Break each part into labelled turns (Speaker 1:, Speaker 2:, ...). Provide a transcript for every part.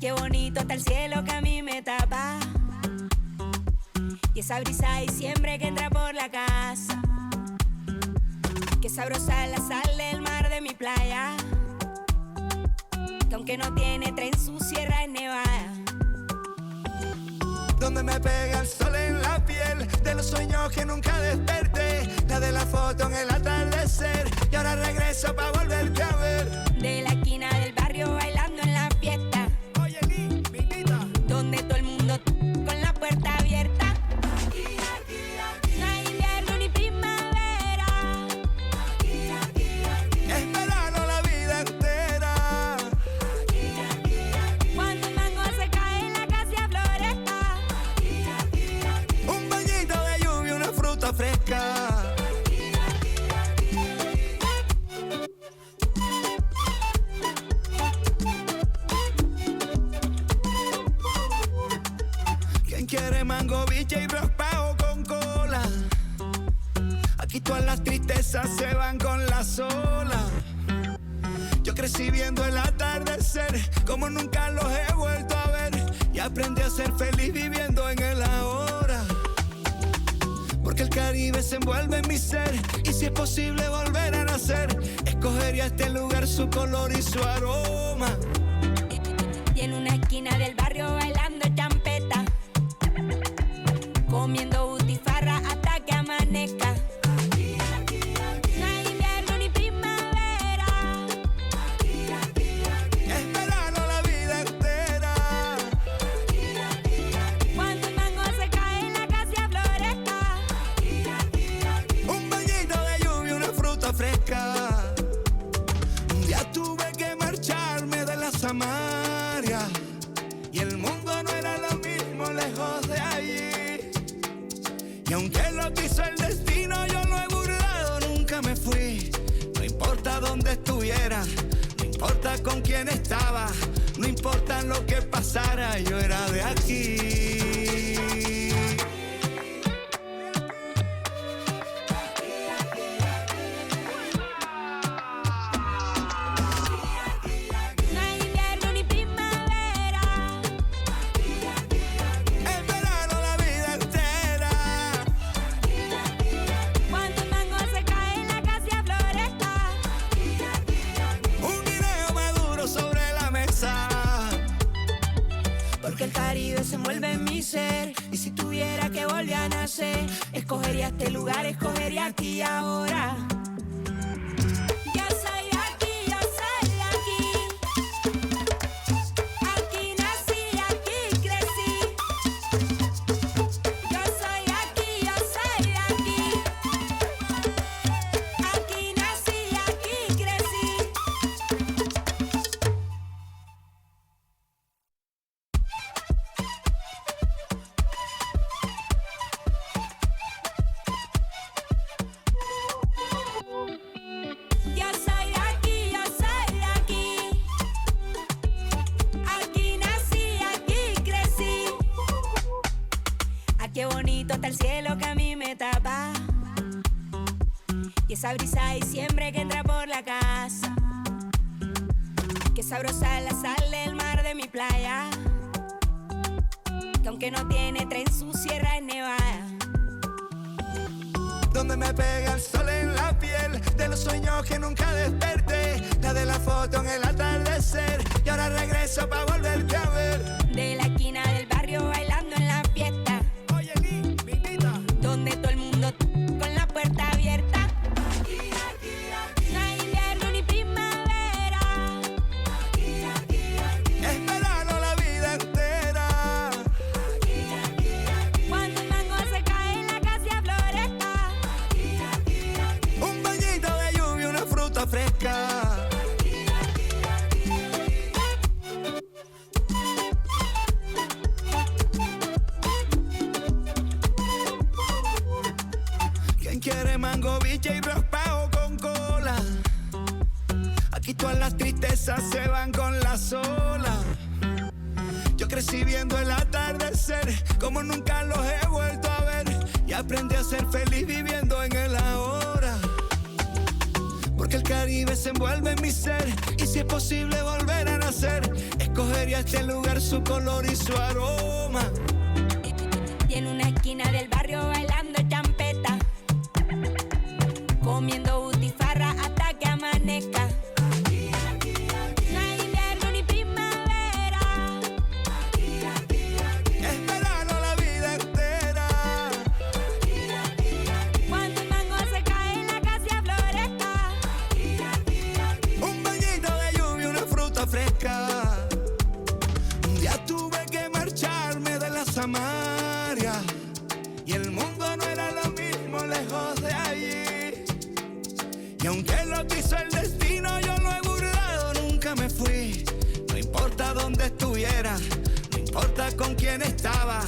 Speaker 1: Qué bonito está el cielo que a mí me tapa, y esa brisa de diciembre que entra por la casa. Qué sabrosa es la sal del mar de mi playa, que aunque no tiene tren su sierra es nevada.
Speaker 2: Donde me pega el sol en la piel, de los sueños que nunca desperté, la de la foto en el atardecer, y ahora regreso pa' volverte a ver.
Speaker 1: De la esquina del barrio bailando en la fiesta,
Speaker 2: Oye, Lee, me invita.
Speaker 1: donde todo el mundo con la puerta abierta. No hay invierno ni primavera,
Speaker 2: Es verano la vida entera.
Speaker 1: cuando el mango se cae en la casa floresta.
Speaker 2: Un bañito de lluvia, una fruta fresca. ¿Quién quiere mango, biche y raspado con cola? Aquí todas las tristezas se van con la sola. Yo crecí viendo el atardecer como nunca los he vuelto a ver, y aprendí a ser feliz viviendo en el ahora. Porque el Caribe se envuelve en mi ser, y si es posible volver a nacer, escogería este lugar, su color y su aroma.
Speaker 1: Y en una esquina del barrio bailando champeta, comiendo butifarra hasta que amanezca. No hay invierno ni primavera,
Speaker 2: Es verano la vida entera.
Speaker 1: cuando el mango se cae en la casa floresta.
Speaker 2: Un bañito de lluvia, una fruta fresca. Un día tuve que marcharme de la Samaria, y el mundo no era lo mismo lejos de allí. Y aunque lo quiso el destino, yo lo he burlado, nunca me fui. No importa dónde estuviera, no importa con quién estaba, no importa lo que pasara, yo era de aquí.
Speaker 1: No hay invierno ni primavera,
Speaker 2: Es verano la vida entera.
Speaker 1: cuando el mango se cae en la casa floresta.
Speaker 2: Un guineo maduro sobre la mesa.
Speaker 1: Porque el Caribe se envuelve en mi ser, y si tuviera que volver a nacer, escogería este lugar, escogería aquí y ahora. Yo soy de aquí, yo soy de aquí. Aquí nací, aquí crecí. Yo soy de aquí, yo soy de aquí. Aquí nací, aquí crecí. Yo soy de aquí, yo soy de aquí. Aquí nací, aquí crecí. Ah, qué bonito está el cielo que a mí me tapa, y esa brisa de diciembre que entra por la casa. Qué sabrosa es la sal del mar de mi playa, que aunque no tiene tren su sierra es nevada.
Speaker 2: Donde me pega el sol en la piel, de los sueños que nunca desperté, la de la foto en el atardecer, y ahora regreso pa' volverte a ver.
Speaker 1: De la esquina del barrio bailando en la fiesta,
Speaker 2: Oye, Lee, me invita.
Speaker 1: donde todo el mundo con la puerta abierta. No hay invierno ni primavera,
Speaker 2: Es verano la vida entera.
Speaker 1: cuando el mango se cae en la casa floresta.
Speaker 2: Un bañito de lluvia, una fruta fresca. ¿Quién quiere mango, biche y raspado con cola? Aquí todas las tristezas se van con la sola. Yo crecí viendo el atardecer como nunca los he vuelto a ver, y aprendí a ser feliz viviendo en el ahora. Porque el Caribe se envuelve en mi ser, y si es posible volver a nacer, escoger escogería este lugar, su color y su aroma.
Speaker 1: Y en una esquina del barrio bailando champeta, comiendo butifarra hasta que amanezca. No hay invierno ni primavera,
Speaker 2: Es verano la vida entera.
Speaker 1: cuando el mango se cae en la casa floresta.
Speaker 2: Un bañito de lluvia, una fruta fresca. Un día tuve que marcharme de la Samaria y el mundo no era lo mismo lejos de allí. Y aunque lo quiso el destino, yo lo he burlado, nunca me fui. No importa dónde estuviera, no importa con quién estaba,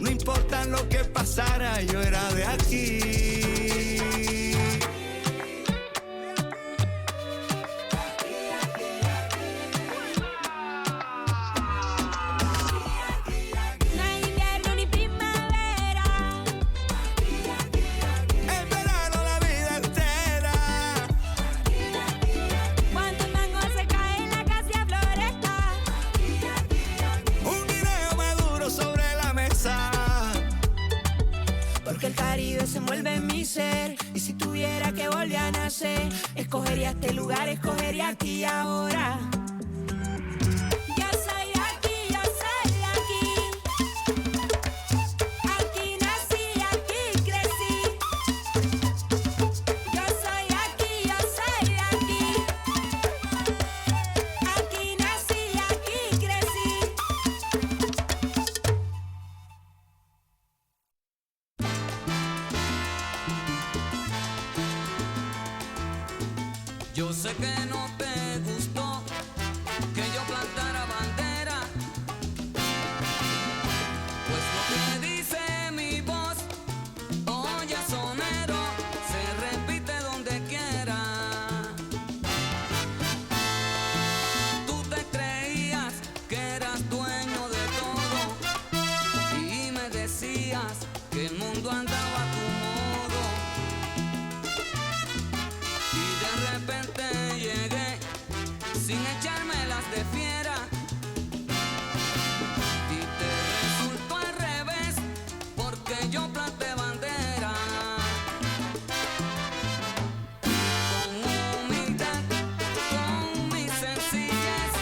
Speaker 2: no importa lo que pasara, yo era de aquí.
Speaker 1: No hay invierno ni primavera,
Speaker 2: Es verano la vida entera.
Speaker 1: cuando el mango se cae en la casa floresta.
Speaker 2: Un guineo maduro sobre la mesa.
Speaker 1: Porque el Caribe se envuelve en mi ser. Y si tuviera que volver a nacer, escogería este lugar, escogería aquí y ahora. Yo soy de aquí, yo soy de aquí. Aquí nací, aquí crecí. Yo soy de aquí, yo soy de aquí. Aquí nací, aquí crecí.
Speaker 3: Yo sé que no te gustó que yo plantara bandera, pues lo que dice mi voz, oye sonero, se repite donde quiera. Tú te creías que eras dueño de todo y me decías que el mundo andaba a tu modo. Y de repente llegué sin echarme las de fiera y te resultó al revés porque yo planté bandera. Con humildad, con mi sencillez,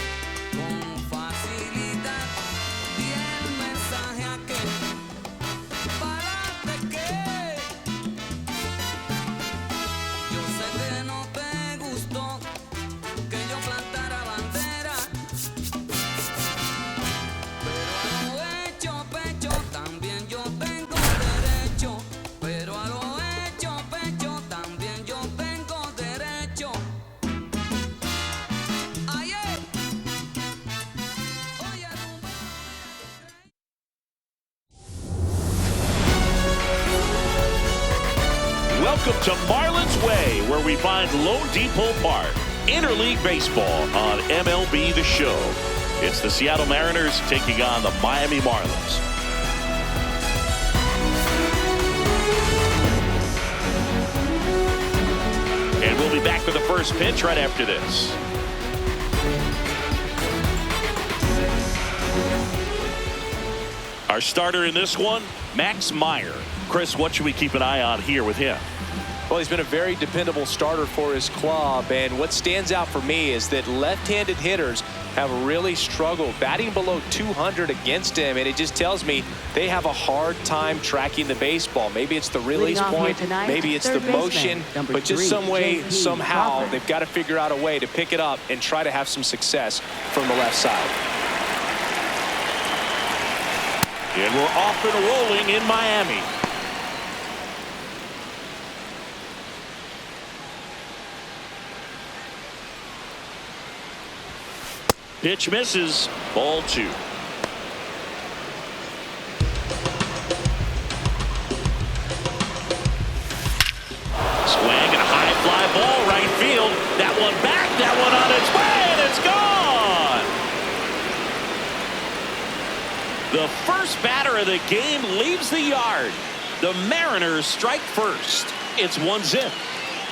Speaker 3: con facilidad di el mensaje aquel. ¿Párate qué? Yo sé que no te gustó que yo plantara bandera, pero a lo hecho pecho también yo tengo derecho. Pero a lo hecho pecho también yo tengo derecho. Ayer, oye,
Speaker 4: Welcome to Marlins Way, where we find LoanDepot Park. Interleague Baseball on MLB The Show. It's the Seattle Mariners taking on the Miami Marlins. And we'll be back with the first pitch right after this. Our starter in this one, Meyer. Chris, what should we keep an eye on here with him?
Speaker 5: Well, he's been a very dependable starter for his club, and what stands out for me is that left-handed hitters have really struggled batting below 200 against him, and it just tells me they have a hard time tracking the baseball. Maybe it's the release point, maybe it's the motion, but just some way, somehow, they've got to figure out a way to pick it up and try to have some success from the left side.
Speaker 4: And we're off and rolling in Miami. Pitch misses, ball 2. Swing and a high fly ball right field. That one back, that one on its way, and it's gone. The first batter of the game leaves the yard. The Mariners strike first. It's 1-0.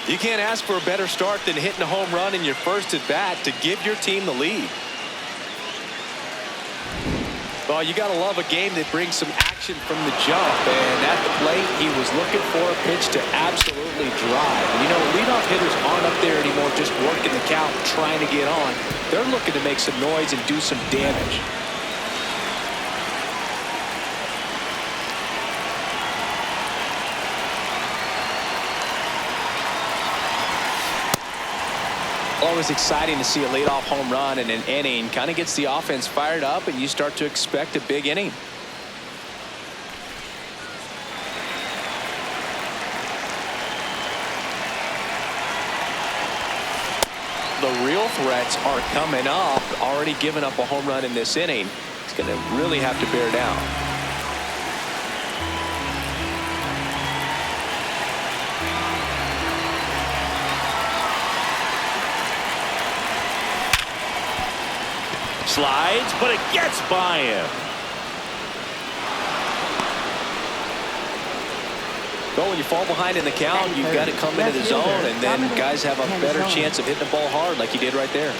Speaker 5: You can't ask for a better start than hitting a home run in your first at bat to give your team the lead. Well, you got to love a game that brings some action from the jump. And at the plate, he was looking for a pitch to absolutely drive. You know, leadoff hitters aren't up there anymore just working the count, trying to get on. They're looking to make some noise and do some damage. Always exciting to see a leadoff home run in an inning. Kind of gets the offense fired up, and you start to expect a big inning. The real threats are coming up. Already giving up a home run in this inning. He's going to really have to bear down.
Speaker 4: Slides, but it gets by him.
Speaker 5: Well, when you fall behind in the count, you've got to come into the zone, and then guys have a better chance of hitting the ball hard like he did right there.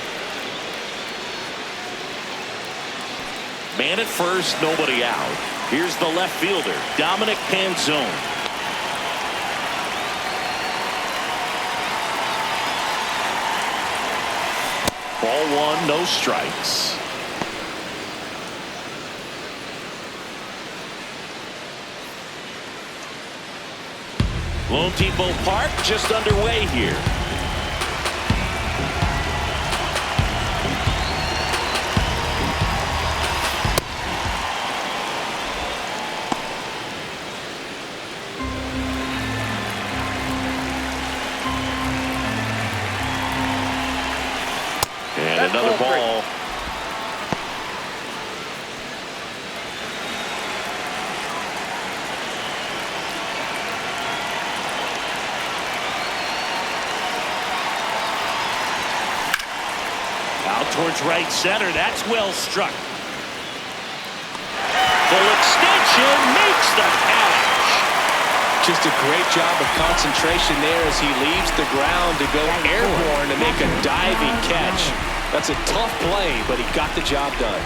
Speaker 4: Man at first, nobody out. Here's the left fielder, Dominic Panzone. Ball one, no strikes. LoanDepot Park just underway here. And another ball. Out towards right center. That's well struck. Full extension makes the catch.
Speaker 5: Just a great job of concentration there as he leaves the ground to go airborne to make a diving catch. That's a tough play, but he got the job done.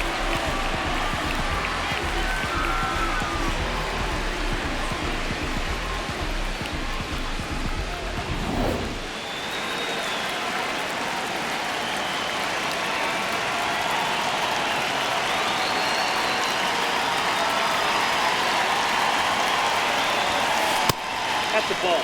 Speaker 4: At the ball.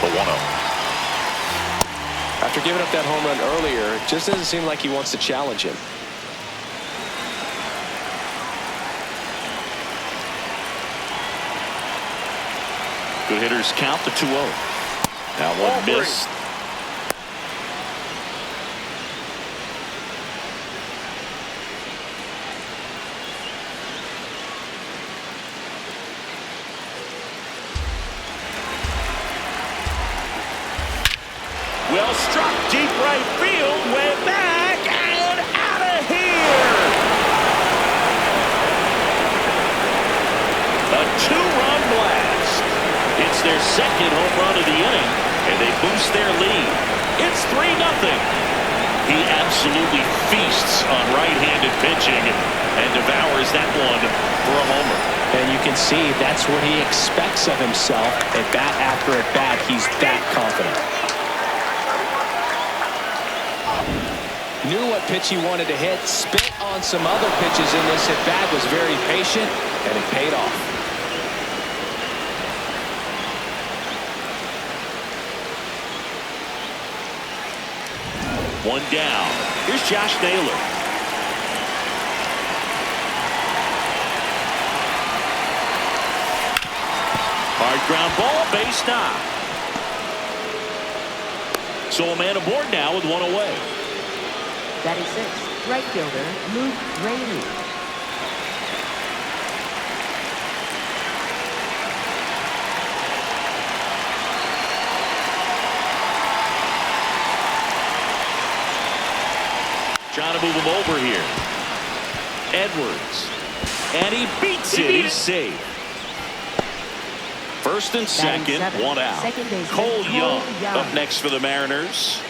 Speaker 4: The 1-0.
Speaker 5: After giving up that home run earlier, it just doesn't seem like he wants to challenge him.
Speaker 4: Good hitters count the 2-0. Now one missed. Well struck, deep right field, way back and out of here. A 2-run blast. It's their second home run of the inning, and they boost their lead. It's 3-0. He absolutely feasts on right-handed pitching and devours that one for a homer.
Speaker 5: And you can see that's what he expects of himself. At bat after at bat, he's that confident. Knew what pitch he wanted to hit, spit on some other pitches in this at bat, was very patient, and it paid off.
Speaker 4: One down. Here's Josh Naylor. Hard ground ball, base knock. So a man aboard now with one away.
Speaker 6: 36, right fielder, Luke Raley.
Speaker 4: Trying to move him over here. Edwards. And he beats it. He's safe. First and second, one out. Cole Young up next for the Mariners.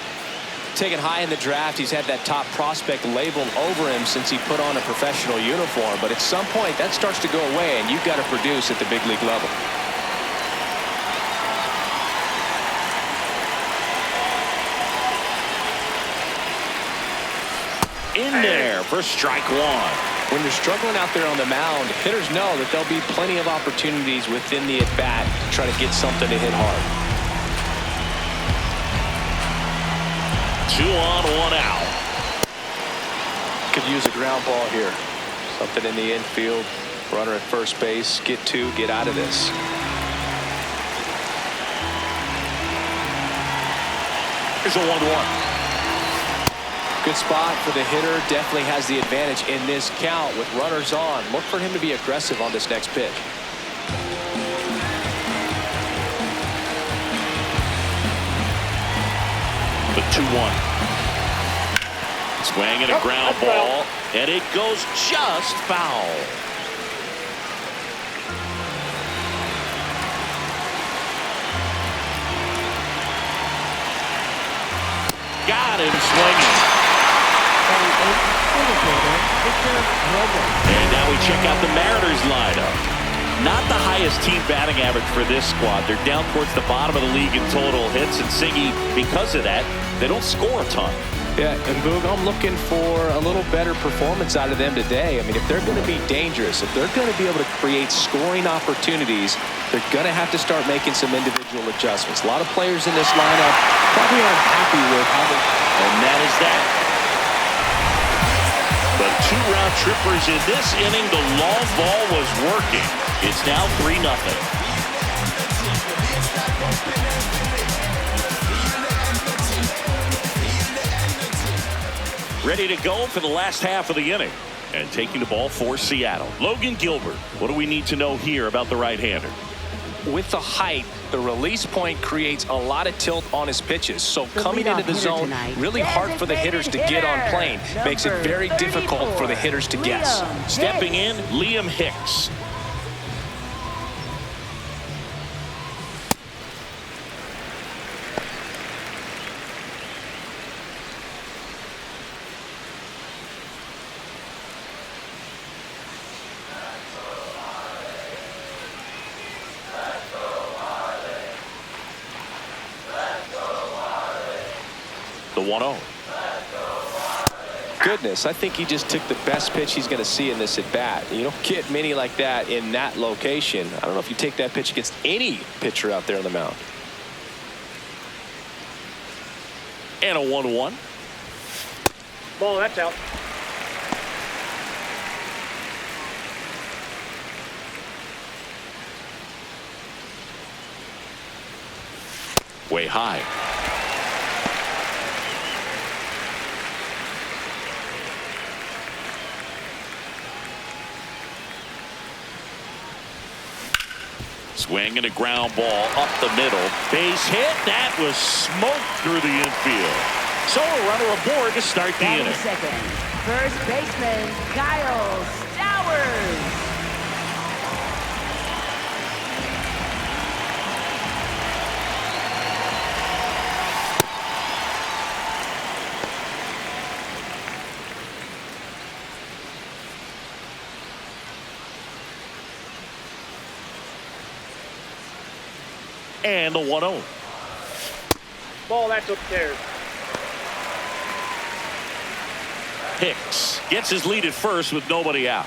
Speaker 5: Taken high in the draft, he's had that top prospect label over him since he put on a professional uniform. But at some point, that starts to go away, and you've got to produce at the big league level.
Speaker 4: In there for strike one.
Speaker 5: When you're struggling out there on the mound, hitters know that there'll be plenty of opportunities within the at-bat to try to get something to hit hard.
Speaker 4: 2 on, 1 out.
Speaker 5: Could use a ground ball here. Something in the infield. Runner at first base. Get 2, get out of this.
Speaker 4: Here's a 1-1.
Speaker 5: Good spot for the hitter. Definitely has the advantage in this count with runners on. Look for him to be aggressive on this next pitch.
Speaker 4: The 2-1. Swing and a ground ball, and it goes just foul. Got him swinging. And now we check out the Mariners lineup. Not the highest team batting average for this squad. They're down towards the bottom of the league in total hits, and Singy, because of that, they don't score a ton.
Speaker 5: Yeah, and Boog, I'm looking for a little better performance out of them today. I mean, if they're going to be dangerous, if they're going to be able to create scoring opportunities, they're going to have to start making some individual adjustments. A lot of players in this lineup probably aren't happy with how they...
Speaker 4: And that is that. The 2-round trippers in this inning. The long ball was working. It's now 3-0. Ready to go for the last half of the inning. And taking the ball for Seattle, Logan Gilbert. What do we need to know here about the right-hander?
Speaker 5: With the height, the release point creates a lot of tilt on his pitches. So coming into the zone, really hard for the hitters to get on plane. Makes it very difficult for the hitters to guess.
Speaker 4: Stepping in, Liam Hicks. The 1-0.
Speaker 5: Goodness, I think he just took the best pitch he's going to see in this at bat. You don't get many like that in that location. I don't know if you take that pitch against any pitcher out there on the mound.
Speaker 4: And a 1-1.
Speaker 7: Ball, that's out.
Speaker 4: Way high. Swing and a ground ball up the middle. Base hit. That was smoked through the infield. So a runner aboard to start the inning.
Speaker 6: Second, first baseman Kyle Stowers.
Speaker 4: And the 1-0.
Speaker 7: Ball, that's upstairs.
Speaker 4: Hicks gets his lead at first with nobody out.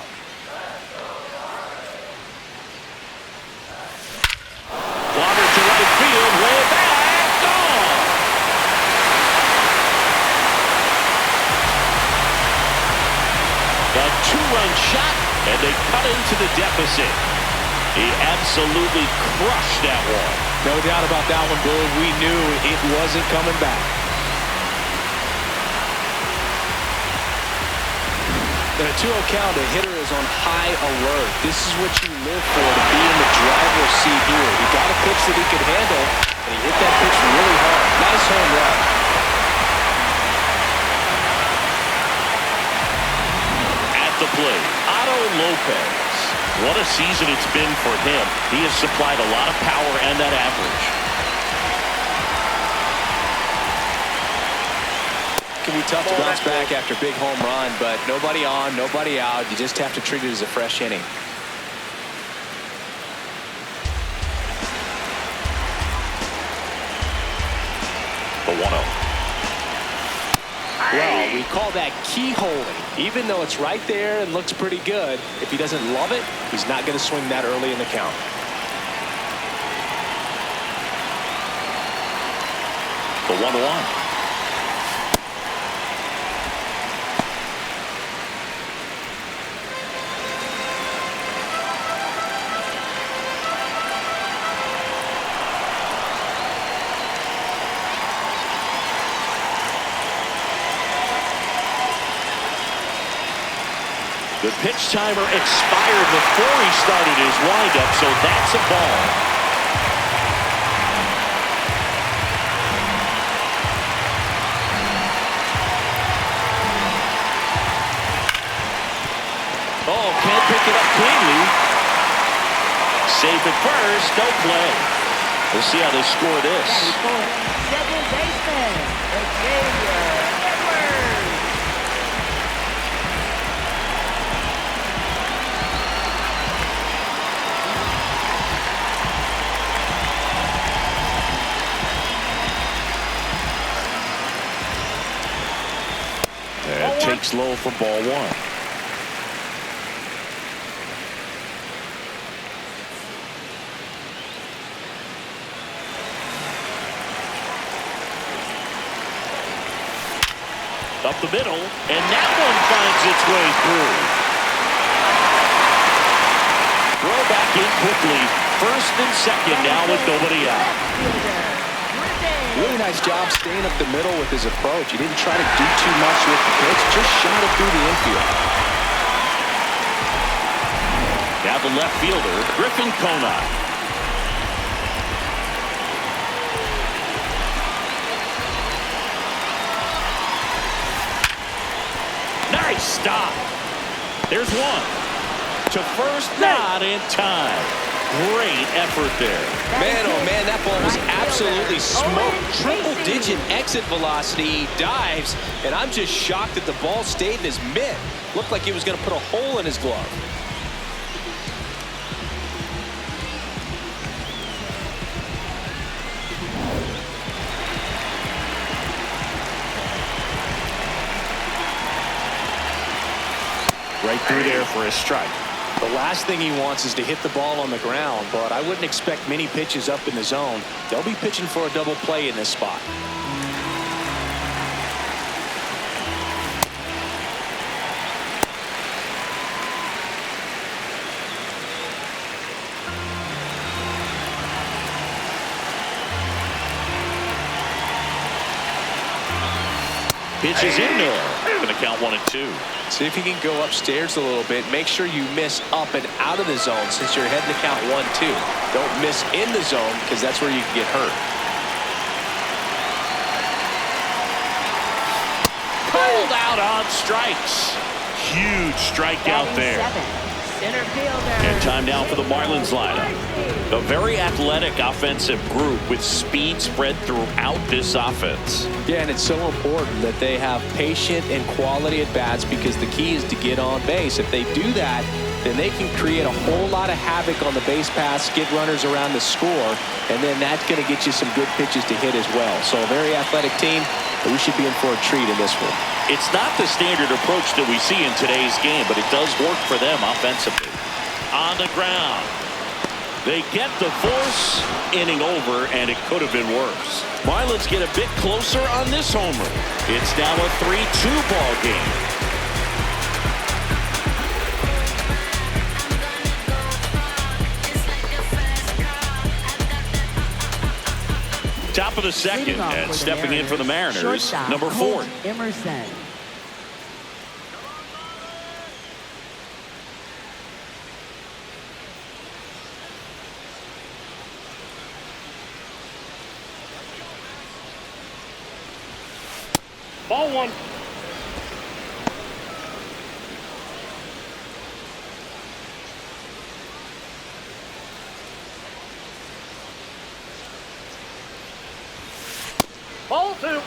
Speaker 4: Water to right field, way back, gone. A 2-run shot, and they cut into the deficit. He absolutely crushed that one.
Speaker 5: No doubt about that one, Bill. We knew it wasn't coming back. In a 2-0 count, a hitter is on high alert. This is what you live for, to be in the driver's seat here. He got a pitch that he could handle, and he hit that pitch really hard. Nice home run.
Speaker 4: At the plate, Otto Lopez. What a season it's been for him. He has supplied a lot of power and that average.
Speaker 5: It can be tough to bounce back after a big home run, but nobody on, nobody out. You just have to treat it as a fresh inning.
Speaker 4: The 1-0.
Speaker 5: Well, we call that keyholing. Even though it's right there and looks pretty good, if he doesn't love it, he's not going to swing that early in the count.
Speaker 4: The 1-1. The pitch timer expired before he started his windup, so that's a ball. Oh, can't pick it up cleanly. Safe at first, no play. We'll see how they score this.
Speaker 6: Second baseman, Xavier.
Speaker 4: Takes low for ball 1. Up the middle, and that one finds its way through. Throw back in quickly. First and second now with nobody out.
Speaker 5: Really nice job staying up the middle with his approach. He didn't try to do too much with the pitch, just shot it through the infield.
Speaker 4: Now the left fielder, Griffin Conine. Nice stop. There's one. To first, not in time. Great effort there.
Speaker 5: Man, oh man, that ball was absolutely smoked. Triple-digit exit velocity. He dives, and I'm just shocked that the ball stayed in his mitt. Looked like he was going to put a hole in his glove.
Speaker 4: Right through there for a strike.
Speaker 5: The last thing he wants is to hit the ball on the ground, but I wouldn't expect many pitches up in the zone. They'll be pitching for a double play in this spot.
Speaker 4: Pitch is in there. Going to count 1-2.
Speaker 5: See if you can go upstairs a little bit. Make sure you miss up and out of the zone since you're heading to count 1-2. Don't miss in the zone because that's where you can get hurt.
Speaker 4: Pulled out on strikes. Huge strikeout there.
Speaker 6: Center fielder.
Speaker 4: And time now for the Marlins lineup. A very athletic offensive group with speed spread throughout this offense.
Speaker 5: Yeah, and it's so important that they have patient and quality at bats because the key is to get on base. If they do that, then they can create a whole lot of havoc on the base paths, get runners around the score, and then that's going to get you some good pitches to hit as well. So a very athletic team, but we should be in for a treat in this one.
Speaker 4: It's not the standard approach that we see in today's game, but it does work for them offensively. On the ground. They get the force, inning over, and it could have been worse. Marlins get a bit closer on this homer. It's now a 3-2 ball game. Top of the second, and stepping in for the Mariners, number 4.
Speaker 6: Emerson.
Speaker 7: Ball 1. Ball 2.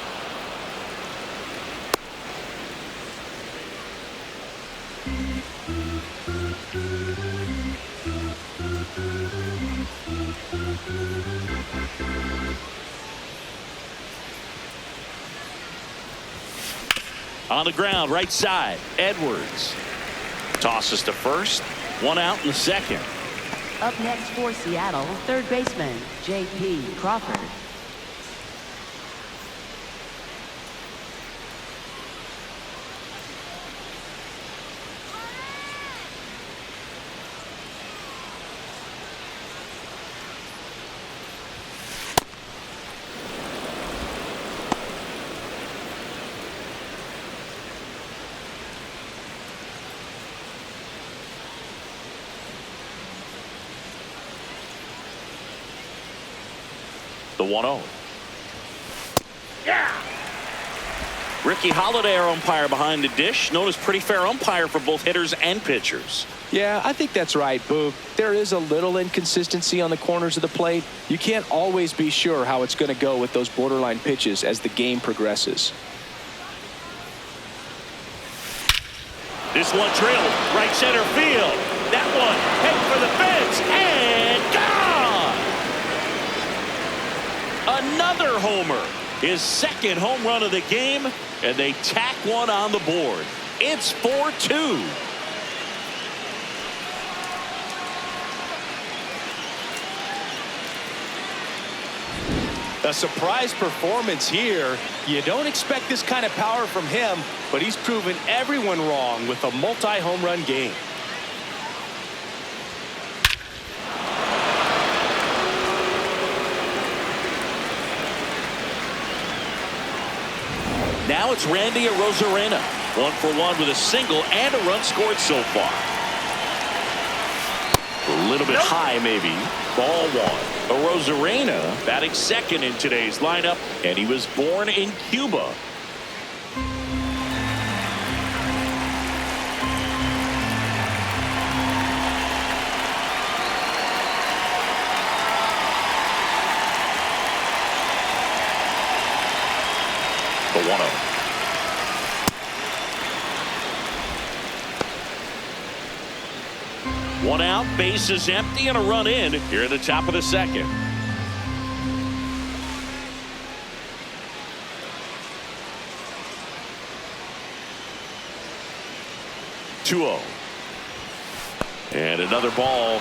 Speaker 4: On the ground, right side, Edwards. Tosses to first. One out in the second.
Speaker 6: Up next for Seattle, third baseman, J.P. Crawford.
Speaker 4: The 1-0. Yeah. Ricky Holiday, our umpire behind the dish, known as pretty fair umpire for both hitters and pitchers.
Speaker 5: Yeah, I think that's right, Boog. There is a little inconsistency on the corners of the plate. You can't always be sure how it's going to go with those borderline pitches as the game progresses.
Speaker 4: This one drilled right center field. That one heading for the fence and gone. Another homer, his second home run of the game, and they tack one on the board. It's 4-2.
Speaker 5: A surprise performance here. You don't expect this kind of power from him, but he's proven everyone wrong with a multi-home run game.
Speaker 4: Now it's Randy Arozarena. 1-for-1 with a single and a run scored so far. A little bit high, maybe. Ball 1. Arozarena batting second in today's lineup, and he was born in Cuba. The 1-0. One out, base is empty, and a run in here at the top of the second. (2-0) and another ball.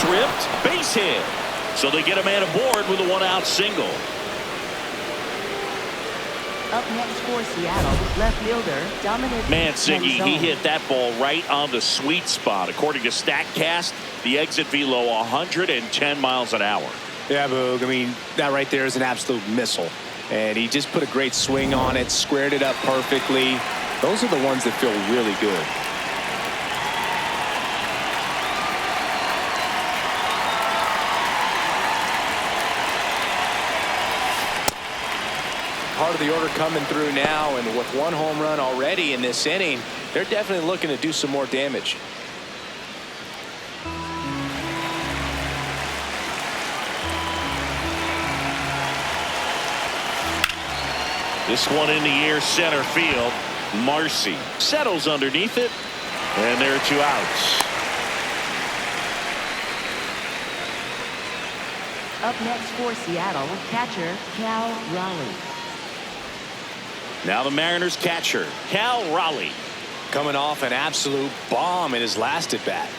Speaker 4: Ripped, base hit. So they get a man aboard with a one-out single.
Speaker 6: Up next for Seattle, left fielder Dominic
Speaker 4: Mancini, he hit that ball right on the sweet spot. According to StatCast, the exit velo 110 miles an hour.
Speaker 5: Yeah, Boog, I mean, that right there is an absolute missile. And he just put a great swing on it, squared it up perfectly. Those are the ones that feel really good. Part of the order coming through now, and with one home run already in this inning, they're definitely looking to do some more damage.
Speaker 4: This one in the air, center field. Marcy settles underneath it, and there are 2 outs.
Speaker 6: Up next for Seattle, catcher Cal Raleigh.
Speaker 4: Now the Mariners catcher, Cal Raleigh.
Speaker 5: Coming off an absolute bomb in his last at bat.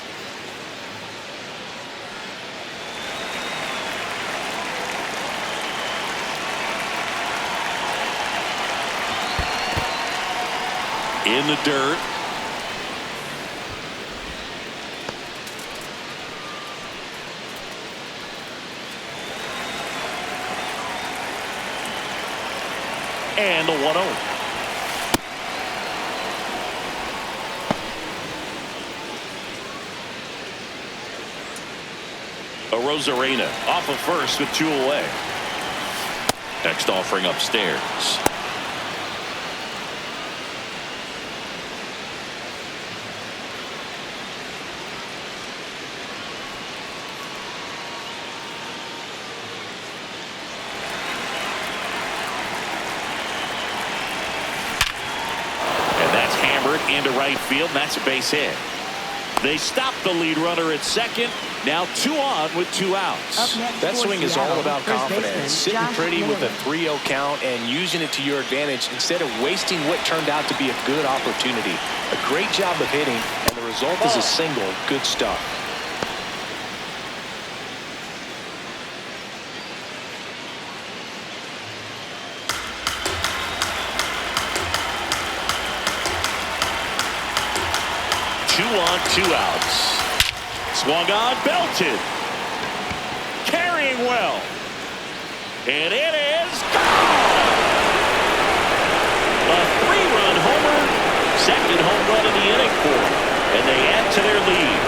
Speaker 4: In the dirt. And the 1-0. Arozarena off of first with 2 away. text offering upstairs. Into right field, and that's a base hit. They stop the lead runner at second. Now 2 on with 2 outs.
Speaker 5: That swing is all about confidence. Sitting pretty with a 3-0 count and using it to your advantage instead of wasting what turned out to be a good opportunity. A great job of hitting, and the result is a single. Good stuff.
Speaker 4: On 2 outs. Swung on, belted. Carrying well. And it is gone. A 3-run homer. Second home run of the inning for them. And they add to their lead.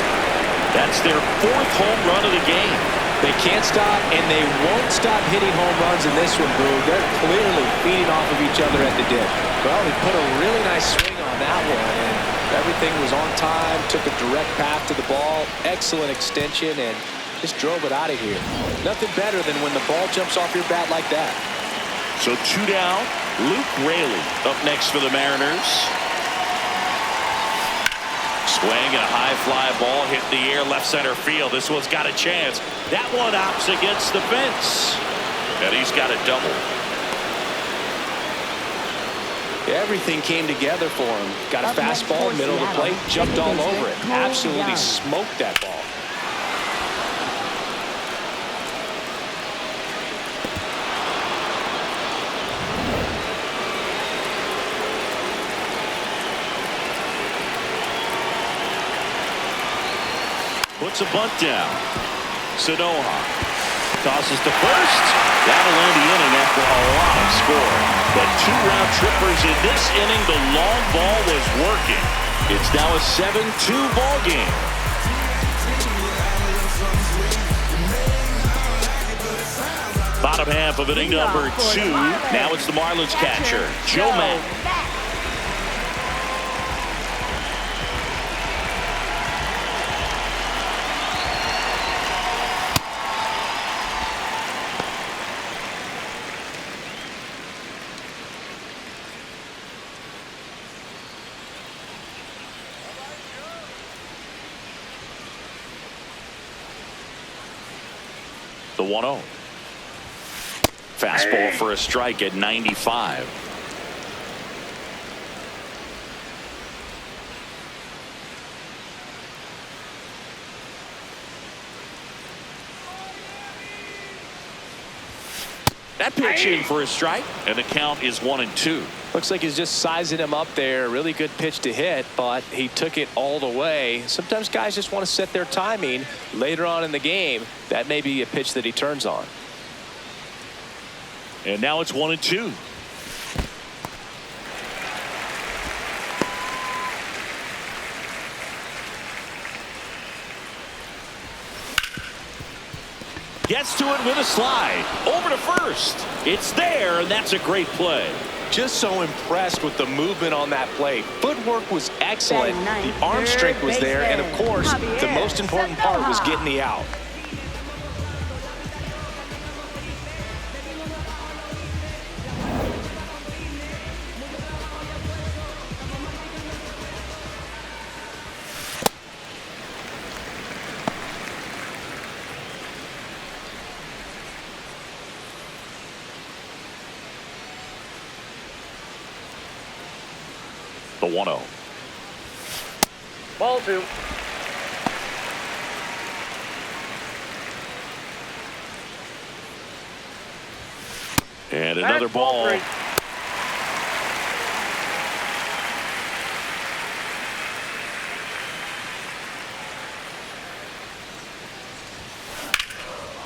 Speaker 4: That's their 4th home run of the game.
Speaker 5: They can't stop, and they won't stop hitting home runs in this one, Boo. They're clearly feeding off of each other at the dip. Well, they put a really nice swing on that one, and everything was on time, took a direct path to the ball, excellent extension, and just drove it out of here. Nothing better than when the ball jumps off your bat like that.
Speaker 4: So 2 down. Luke Raley up next for the Mariners. Swing and a high fly ball hit the air left center field. This one's got a chance. That one opts against the fence. And he's got a double.
Speaker 5: Everything came together for him. Got a fastball, middle of the plate, jumped all over it. Absolutely smoked that ball.
Speaker 4: Puts a bunt down. Sanoha tosses to first. That'll end the inning after a lot of scoring. But 2-round trippers in this inning. The long ball was working. It's now a 7-2 ball game. Bottom half of inning number 2. Now it's the Marlins catcher, Joe Mack. The 1-0. Fastball for a strike at 95. That pitch in for a strike, and the count is 1-2.
Speaker 5: Looks like he's just sizing him up there. Really good pitch to hit, but he took it all the way. Sometimes guys just want to set their timing later on in the game. That may be a pitch that he turns on.
Speaker 4: And now it's 1-2. Gets to it with a slide. Over to first. It's there, and that's a great play.
Speaker 5: Just so impressed with the movement on that play. Footwork was excellent. The arm strength was there. And, of course, the most important part was getting the out.
Speaker 4: The 1-0.
Speaker 7: Ball 2.
Speaker 4: And another ball.
Speaker 7: 3.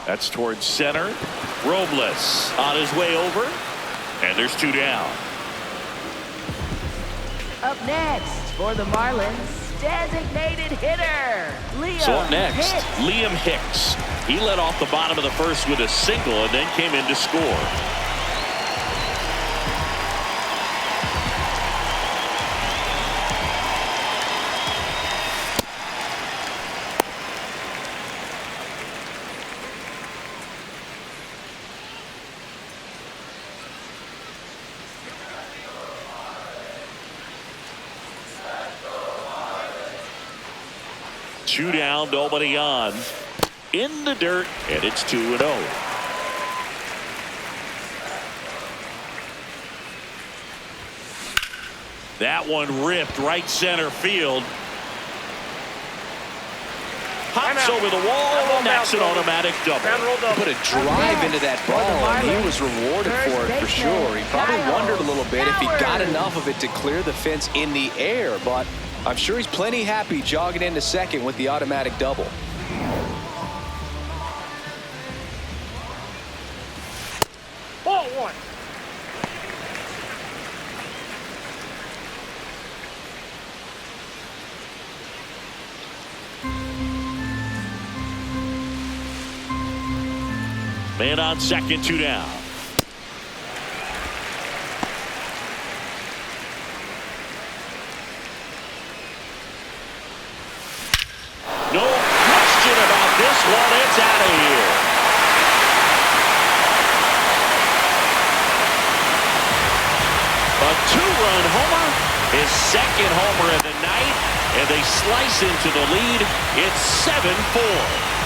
Speaker 4: That's towards center. Robles on his way over. And there's 2 down.
Speaker 6: Up next for the Marlins, designated hitter, Liam
Speaker 4: So up next,
Speaker 6: Hicks.
Speaker 4: Liam Hicks. He led off the bottom of the first with a single and then came in to score. 2 down, nobody on. In the dirt, and it's 2-0. That one ripped right center field. Hops over the wall, and that's an automatic double.
Speaker 5: Put a drive into that ball, and he was rewarded for it for sure. He probably wondered a little bit if he got enough of it to clear the fence in the air, but I'm sure he's plenty happy jogging into second with the automatic double.
Speaker 7: Ball one.
Speaker 4: Man on second, 2 down. No question about this one. It's out of here. A 2-run homer, his second homer of the night, and they slice into the lead. It's 7-4.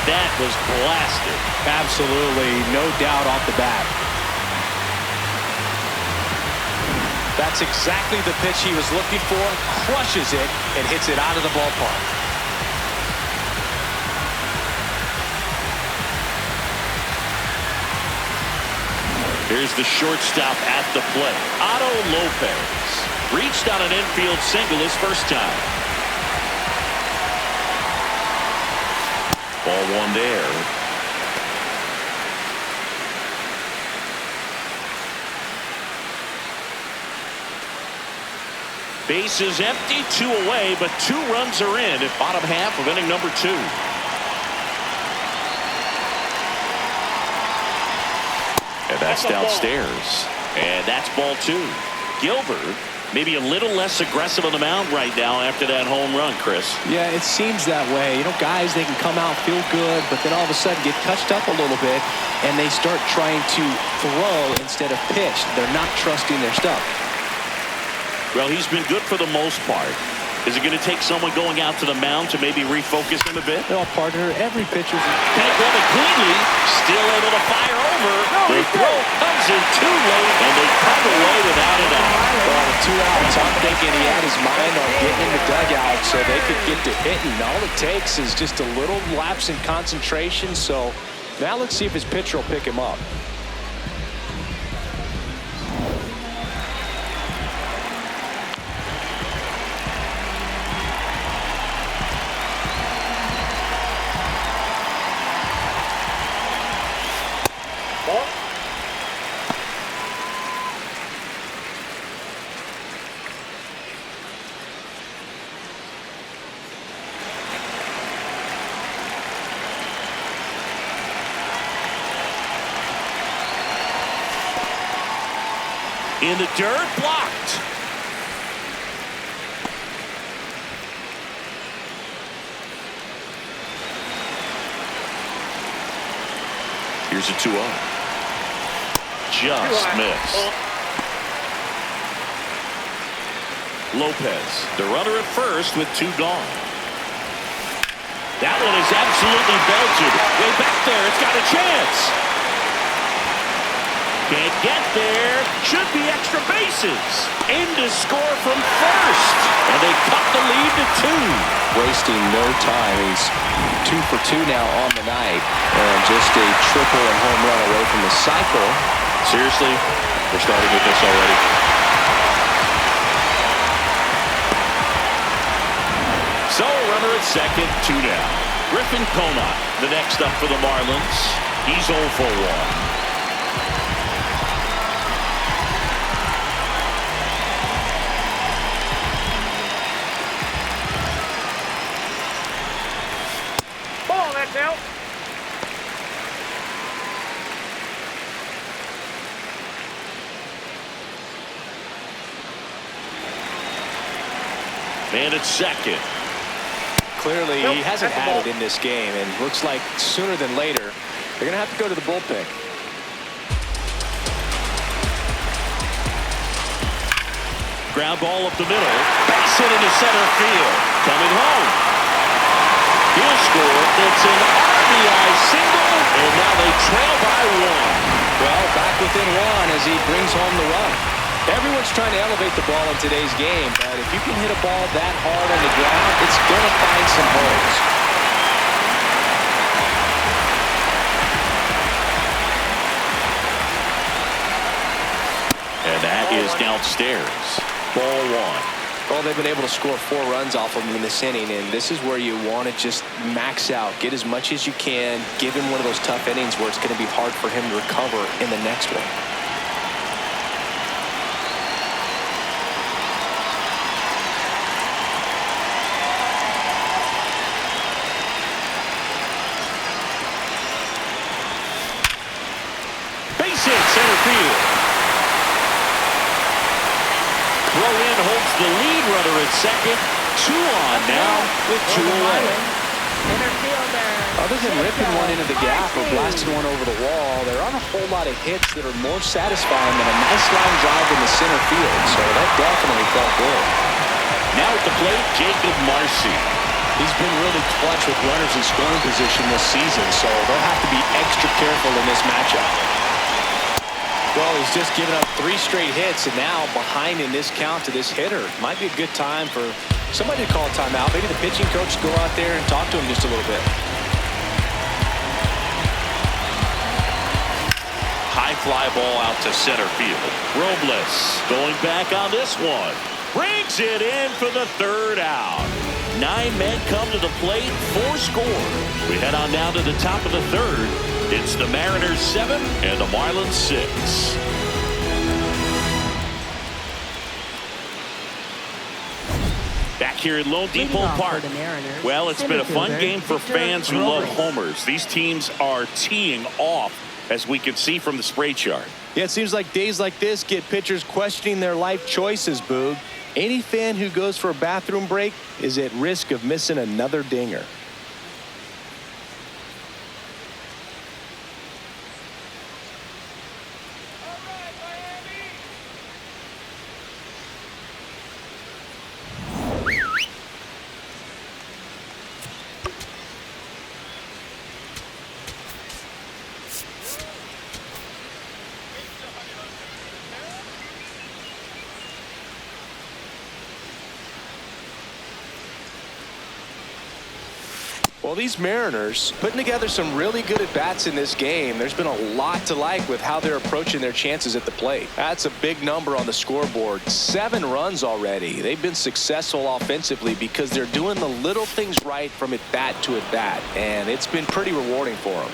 Speaker 4: That was blasted.
Speaker 5: Absolutely, no doubt off the bat. That's exactly the pitch he was looking for. Crushes it and hits it out of the ballpark.
Speaker 4: Here's the shortstop at the plate. Otto Lopez reached on an infield single his first time. Ball one there. Bases empty, 2 away, but 2 runs are in at bottom half of inning number 2. And that's downstairs. And that's ball 2. Gilbert maybe a little less aggressive on the mound right now after that home run, Chris.
Speaker 5: Yeah, it seems that way. You know, guys, they can come out, feel good, but then all of a sudden get touched up a little bit, and they start trying to throw instead of pitch. They're not trusting their stuff.
Speaker 4: Well, he's been good for the most part. Is it going to take someone going out to the mound to maybe refocus him a bit?
Speaker 5: Well, partner, every pitcher.
Speaker 4: Can't grab it cleanly. Still able to fire over. The throw comes in too late, and they cut away without it out.
Speaker 5: Well, with 2 outs, I'm thinking he had his mind on getting in the dugout so they could get to hitting. All it takes is just a little lapse in concentration. So now let's see if his pitcher will pick him up.
Speaker 4: In the dirt, blocked. Here's a 2-0. Just missed. Lopez, the runner at first with 2 gone. That one is absolutely belted. Way back there, it's got a chance. Can't get there. Should be extra bases. In to score from first. And they cut the lead to 2.
Speaker 5: Wasting no time. He's 2 for 2 now on the night. And just a triple and home run away from the cycle.
Speaker 4: Seriously, we're starting with this already. So, runner at second, 2 down. Griffin Conant, the next up for the Marlins. He's 0 for 1.
Speaker 7: Out.
Speaker 4: Man at second.
Speaker 5: Clearly, he hasn't had it in this game, and looks like sooner than later, they're going to have to go to the bullpen.
Speaker 4: Ground ball up the middle. Base hit into center field. Coming home. trail by 1.
Speaker 5: Well, back within 1 as he brings home the run. Everyone's trying to elevate the ball in today's game, but if you can hit a ball that hard on the ground, it's going to find some holes.
Speaker 4: And that is downstairs. Ball 1.
Speaker 5: Well, they've been able to score 4 runs off of him in this inning, and this is where you want to just max out. Get as much as you can. Give him one of those tough innings where it's going to be hard for him to recover in the next one.
Speaker 4: Base hit, center field. Throw in holds the lead runner at second. 2 on now with 2 away.
Speaker 5: Other than ripping one into the gap or blasting one over the wall, there aren't a whole lot of hits that are more satisfying than a nice line drive in the center field. So that definitely felt good.
Speaker 4: Now at the plate, Jacob Marcy.
Speaker 5: He's been really clutch with runners in scoring position this season, so they'll have to be extra careful in this matchup. Well, he's just given up 3 straight hits, and now behind in this count to this hitter. Might be a good time for somebody to call a timeout. Maybe the pitching coach go out there and talk to him just a little bit.
Speaker 4: High fly ball out to center field. Robles going back on this one. Brings it in for the 3rd out. 9 men come to the plate, 4 score. We head on down to the top of the 3rd. It's the Mariners 7 and the Marlins 6. Back here at LoanDepot Park. Well, it's been a fun game for fans who love homers. These teams are teeing off, as we can see from the spray chart.
Speaker 5: Yeah, it seems like days like this get pitchers questioning their life choices, Boog. Any fan who goes for a bathroom break is at risk of missing another dinger. Well, these Mariners putting together some really good at-bats in this game. There's been a lot to like with how they're approaching their chances at the plate. That's a big number on the scoreboard. 7 runs already. They've been successful offensively because they're doing the little things right from at-bat to at-bat, and it's been pretty rewarding for them.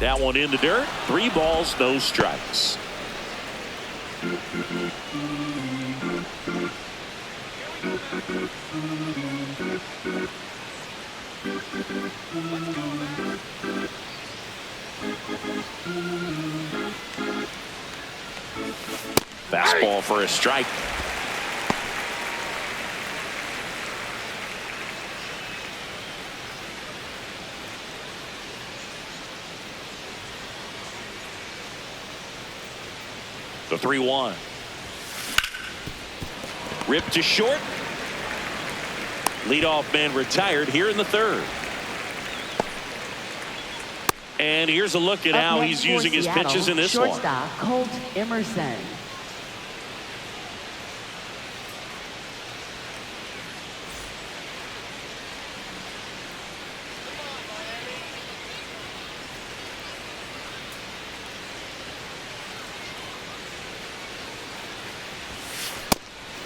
Speaker 4: That one in the dirt. 3 balls, no strikes. Fastball for a strike. The 3-1. Ripped to short. Leadoff man retired here in the 3rd. And here's a look at how he's using his pitches in this one.
Speaker 6: Shortstop Colt Emerson.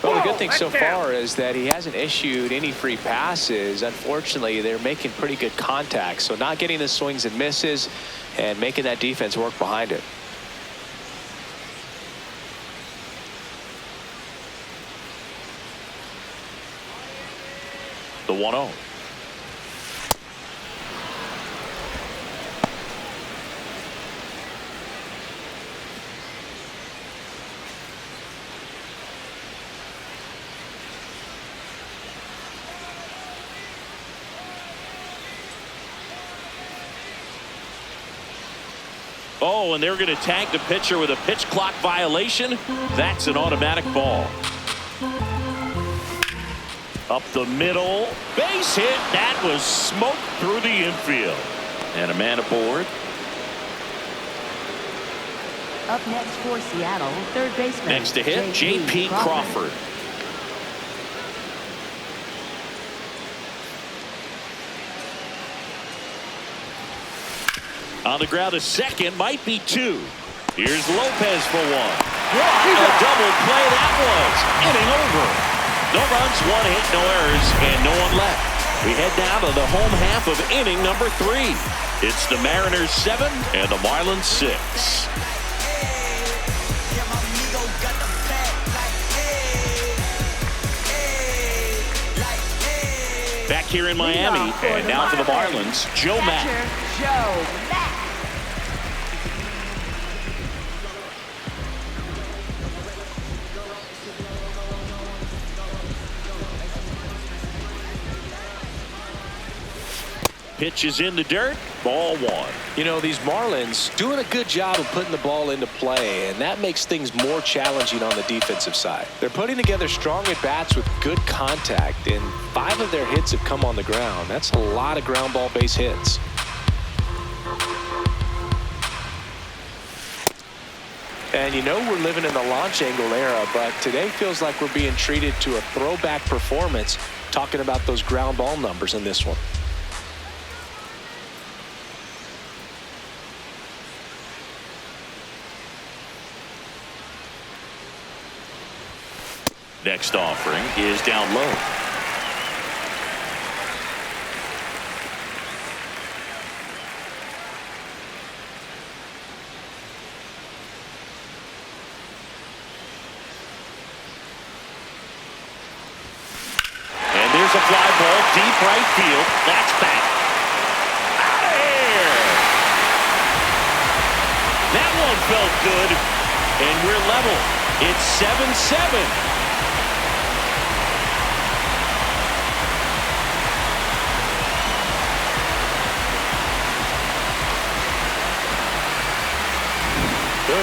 Speaker 5: Well, the good thing so far is that he hasn't issued any free passes. Unfortunately, they're making pretty good contact, so not getting the swings and misses and making that defense work behind it.
Speaker 4: The 1-0. Oh, and they're going to tag the pitcher with a pitch clock violation. That's an automatic ball. Up the middle. Base hit. That was smoked through the infield. And a man aboard.
Speaker 6: Up next for Seattle, third baseman.
Speaker 4: Next to hit, J.P. Crawford. On the ground, a second, might be two. Here's Lopez for one. A double play that was. Inning over. No runs, one hit, no errors, and no one left. We head down to the home half of inning number 3. It's the Mariners 7 and the Marlins 6. Back here in Miami, and now for the Marlins, Joe Mack.
Speaker 6: Joe Mack.
Speaker 4: Pitch is in the dirt. Ball 1.
Speaker 5: You know, these Marlins doing a good job of putting the ball into play, and that makes things more challenging on the defensive side. They're putting together strong at-bats with good contact, and 5 of their hits have come on the ground. That's a lot of ground ball base hits. And you know we're living in the launch angle era, but today feels like we're being treated to a throwback performance, talking about those ground ball numbers in this one.
Speaker 4: Next offering is down low. And there's a fly ball deep right field. That's back. Out of here. That one felt good. And we're level. It's 7-7.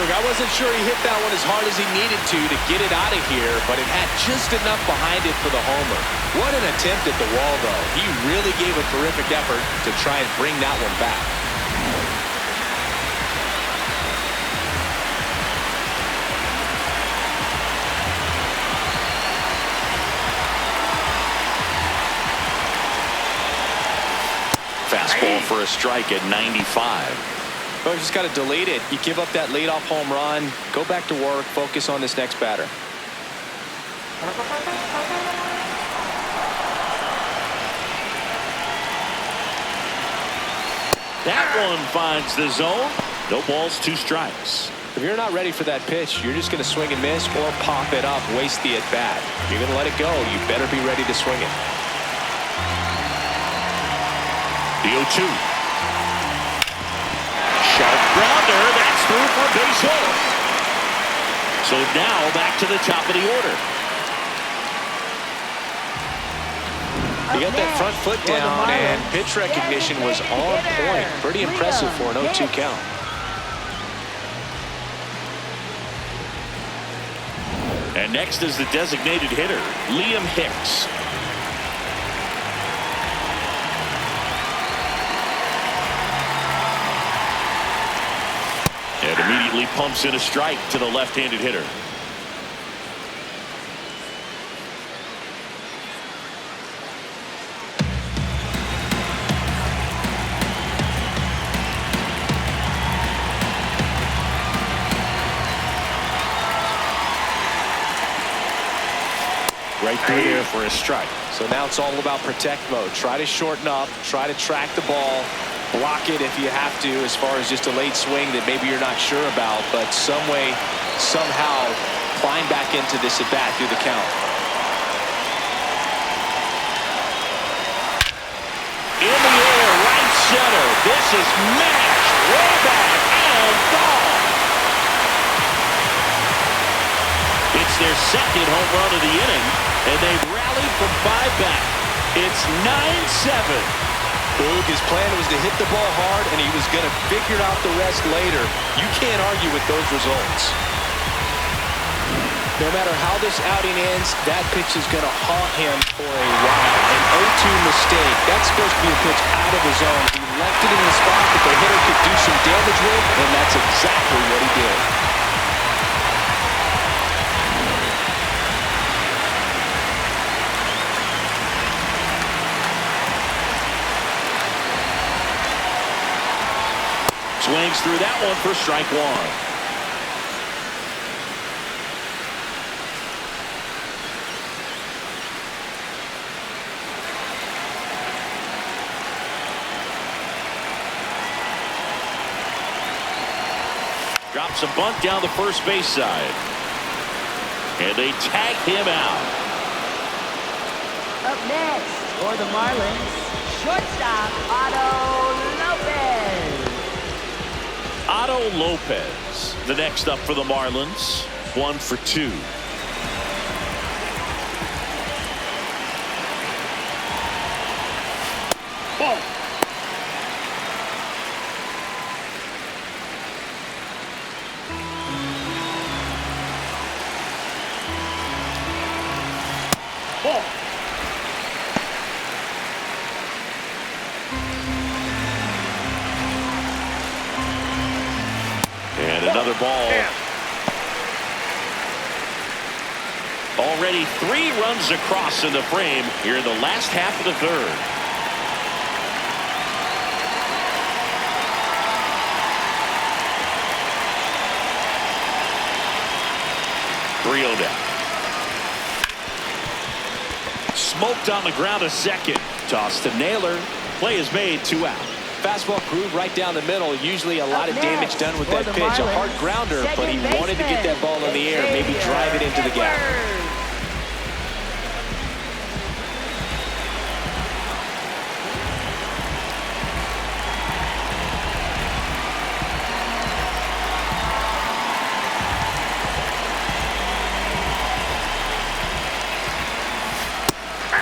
Speaker 5: I wasn't sure he hit that one as hard as he needed to get it out of here, but it had just enough behind it for the homer. What an attempt at the wall, though. He really gave a terrific effort to try and bring that one back.
Speaker 4: Fastball for a strike at 95.
Speaker 5: Well, you just got to delete it. You give up that leadoff home run, go back to work, focus on this next batter.
Speaker 4: That one finds the zone. No balls, 2 strikes.
Speaker 5: If you're not ready for that pitch, you're just going to swing and miss or pop it up, waste the at-bat. If you're going to let it go, you better be ready to swing it.
Speaker 4: The 0-2. Sharp grounder. That's through for a base hit. So now back to the top of the order.
Speaker 5: You got that front foot down, and pitch recognition was on point. Pretty impressive for an 0-2 count.
Speaker 4: And next is the designated hitter, Liam Hicks. And immediately pumps in a strike to the left-handed hitter. Right through there for a strike.
Speaker 5: So now it's all about protect mode. Try to shorten up, try to track the ball, block it if you have to, as far as just a late swing that maybe you're not sure about, but some way, somehow climb back into this at bat through the count.
Speaker 4: In the air, right center. This is mashed way back and gone. It's their second home run of the inning, and they've rallied from 5 back. It's 9-7.
Speaker 5: Boog, his plan was to hit the ball hard, and he was going to figure out the rest later. You can't argue with those results. No matter how this outing ends, that pitch is going to haunt him for a while. An 0-2 mistake. That's supposed to be a pitch out of the zone. He left it in the spot that the hitter could do some damage with, and that's exactly what he did.
Speaker 4: Swings through that one for strike one. Drops a bunt down the first base side. And they tag him out.
Speaker 6: Up next for the Marlins, shortstop Otto Lopez.
Speaker 4: Otto Lopez, the next up for the Marlins. 1 for 2.
Speaker 7: Ball. Ball.
Speaker 4: And another ball.
Speaker 7: Yeah.
Speaker 4: Already 3 runs across in the frame here in the last half of the third. Three-0 down. Smoked on the ground a second. Toss to Naylor. Play is made. 2 out.
Speaker 5: Fastball groove right down the middle. Usually a lot of damage done with that pitch. A hard grounder, but he wanted to get that ball in the air, maybe drive it into the gap.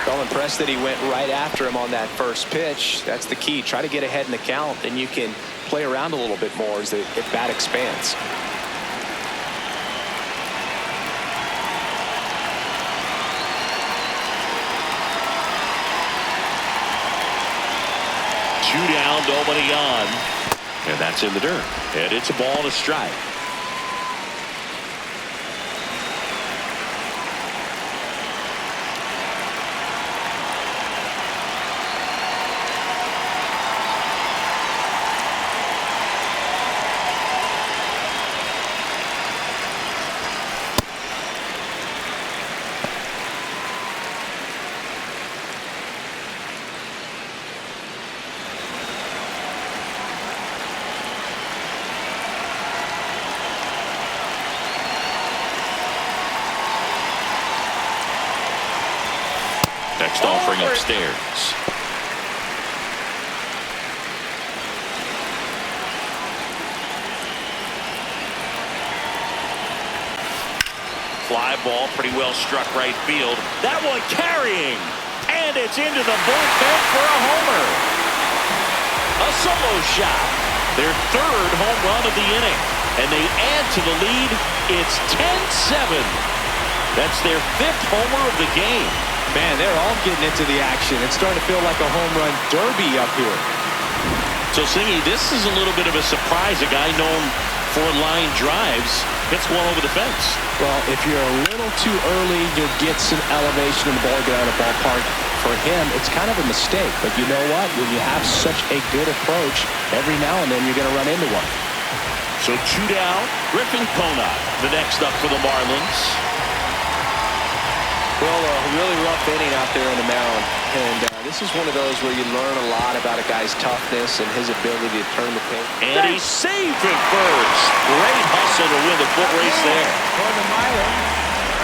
Speaker 5: So impressed that he went right after him on that first pitch. That's the key. Try to get ahead in the count, and you can play around a little bit more as the at-bat expands.
Speaker 4: Two down, nobody on. And that's in the dirt. And it's a ball and a strike. Next offering upstairs. Fly ball, pretty well struck right field. That one carrying, and it's into the bullpen for a homer. A solo shot. Their 3rd home run of the inning, and they add to the lead. It's 10-7. That's their 5th homer of the game.
Speaker 5: Man, they're all getting into the action. It's starting to feel like a home run derby up here.
Speaker 4: So, Singy, this is a little bit of a surprise. A guy known for line drives hits one over the fence.
Speaker 5: Well, if you're a little too early, you'll get some elevation and the ball get out of the ballpark. For him, it's kind of a mistake. But you know what? When you have such a good approach, every now and then you're going to run into one.
Speaker 4: So 2 down. Griffin Conant, the next up for the Marlins.
Speaker 5: Well, a really rough inning out there on the mound. And this is one of those where you learn a lot about a guy's toughness and his ability to turn the page.
Speaker 4: And he saved it first. Great hustle to win the foot race there.
Speaker 6: For the Marlins,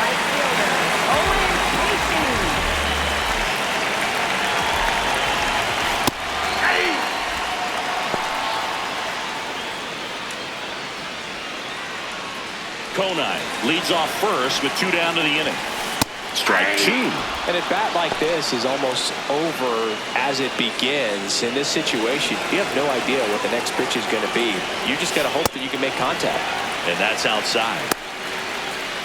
Speaker 6: right fielder, Owen Casey.
Speaker 4: Conant leads off first with 2 down to the inning. Strike two.
Speaker 5: And a bat like this is almost over as it begins. In this situation, you have no idea what the next pitch is going to be. You just got to hope that you can make contact.
Speaker 4: And that's outside.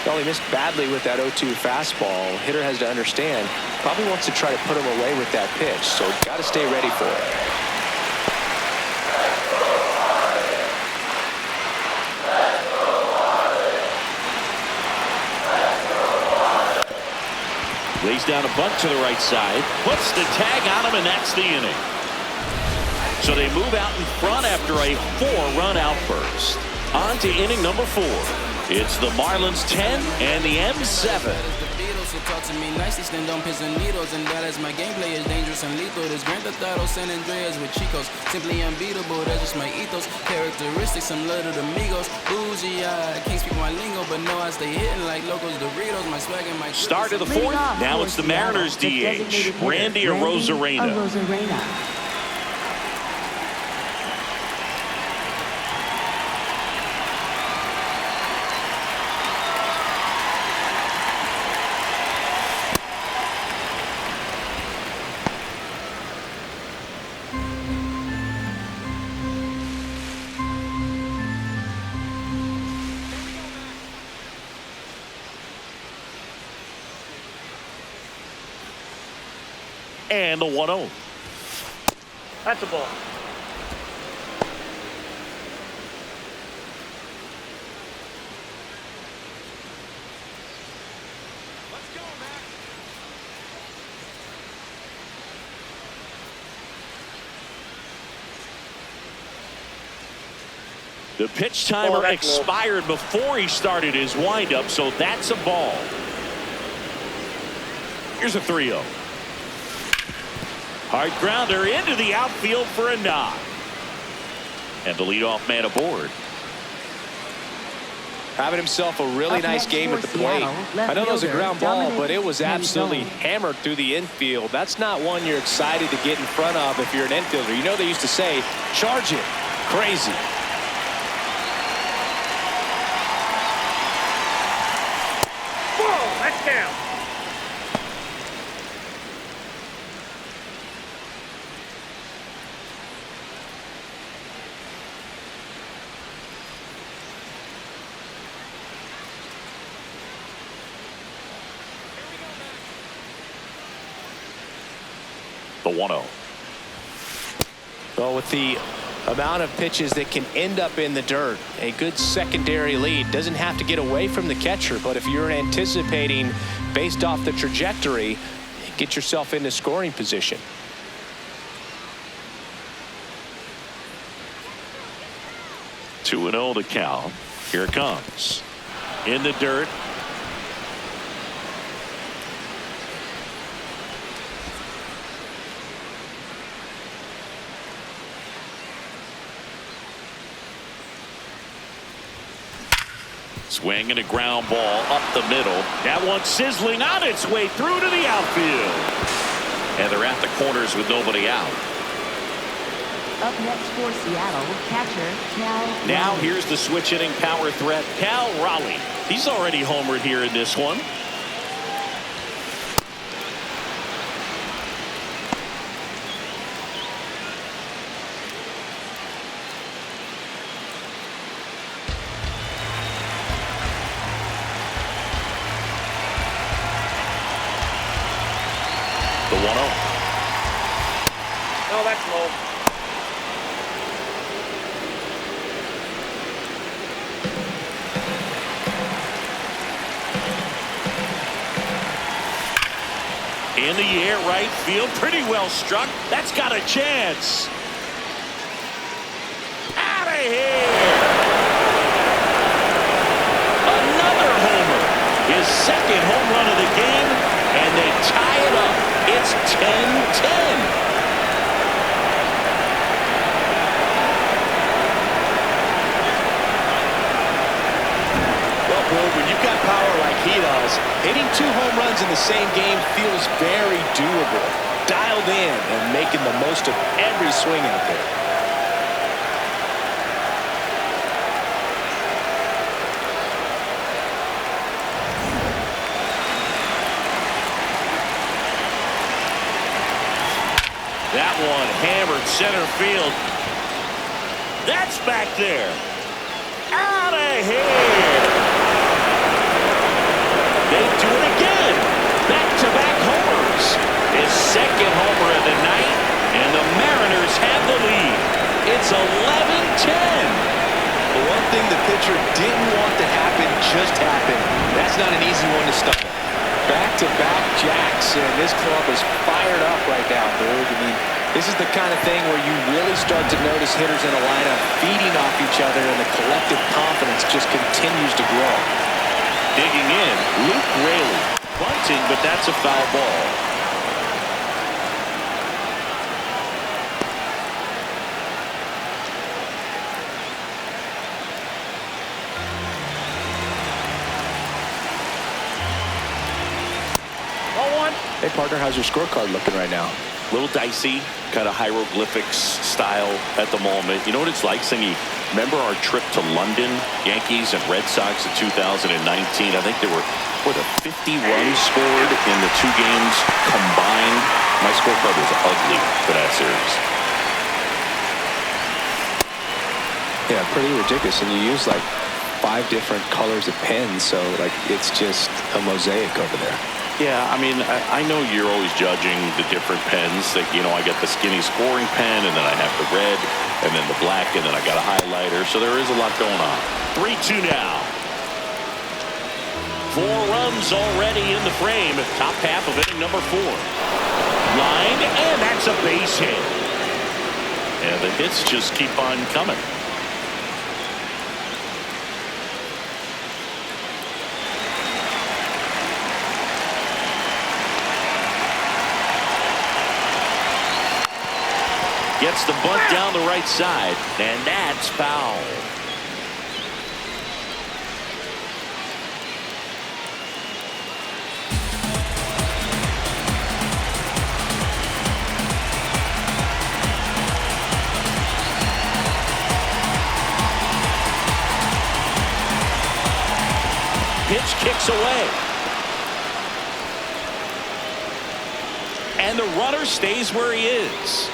Speaker 5: Well, he missed badly with that 0-2 fastball. Hitter has to understand, probably wants to try to put him away with that pitch. So got to stay ready for it.
Speaker 4: Lays down a bunt to the right side, puts the tag on him, and that's the inning. So they move out in front after a 4-run outburst. On to inning number 4. It's the Marlins 10 and the M7.
Speaker 8: So talk to me nicely, stand on pins and needles, and that is my gameplay is dangerous and lethal. This Grand Theft Auto San Andreas with Chicos, simply unbeatable. That's just my ethos, characteristics. I'm love to the Migos, bougie. I can't speak my lingo, but no, I stay hitting like locos, Doritos. My swag and my
Speaker 4: start of the 4th. Now it's the Mariners DH, Randy Arozarena. And the 1-0.
Speaker 7: That's a ball.
Speaker 4: The pitch timer expired before he started his windup, so that's a ball. Here's a 3-0. Hard grounder into the outfield for a knock. And the leadoff man aboard.
Speaker 5: Having himself a really nice game at the plate. I know that was a ground ball, but it was absolutely hammered through the infield. That's not one you're excited to get in front of if you're an infielder. You know they used to say, charge it. Crazy.
Speaker 7: Whoa, that's down.
Speaker 4: The 1-0.
Speaker 5: Well, with the amount of pitches that can end up in the dirt, a good secondary lead. Doesn't have to get away from the catcher, but if you're anticipating based off the trajectory, get yourself into scoring position.
Speaker 4: Two 2-0 to Cal. Here it comes. In the dirt. Swing and a ground ball up the middle. That one sizzling on its way through to the outfield. And they're at the corners with nobody out.
Speaker 6: Up next for Seattle, catcher Cal.
Speaker 4: Now here's the switch inning power threat, Cal Raleigh. He's already homered here in this one. The 1-0.
Speaker 7: Oh, that's low.
Speaker 4: In the air, right field, pretty well struck. That's got a chance. Out of here. Another homer. His second home run of the game, and they tie it up. It's 10-10.
Speaker 5: When you've got power like he does, hitting 2 home runs in the same game feels very doable. Dialed in and making the most of every swing out there.
Speaker 4: one hammered center field. That's back there. Out of here. They do it again. Back-to-back homers. His second homer of the night, and the Mariners have the lead. It's 11-10.
Speaker 5: The one thing the pitcher didn't want to happen just happened. That's not an easy one to stop. Back-to-back jacks, and this club is fired up right now, Berg. I mean, this is the kind of thing where you really start to notice hitters in a lineup feeding off each other, and the collective confidence just continues to grow.
Speaker 4: Digging in, Luke Raley. Bunting, but that's a foul ball.
Speaker 5: Hey, partner, how's your scorecard looking right now?
Speaker 4: A little dicey, kind of hieroglyphics style at the moment. You know what it's like, Singy? Remember our trip to London, Yankees and Red Sox in 2019? I think there were, 50 runs scored in the two games combined. My scorecard was ugly for that series.
Speaker 5: Yeah, pretty ridiculous. And you use like 5 different colors of pens, so like it's just a mosaic over there.
Speaker 4: Yeah, I mean, I know you're always judging the different pens. That, you know, I got the skinny scoring pen, and then I have the red, and then the black, and then I got a highlighter. So there is a lot going on. 3-2 now. 4 runs already in the frame. Top half of inning number 4. Line, and that's a base hit. And the hits just keep on coming. Gets the bunt down the right side, and that's foul. Pitch kicks away. And the runner stays where he is.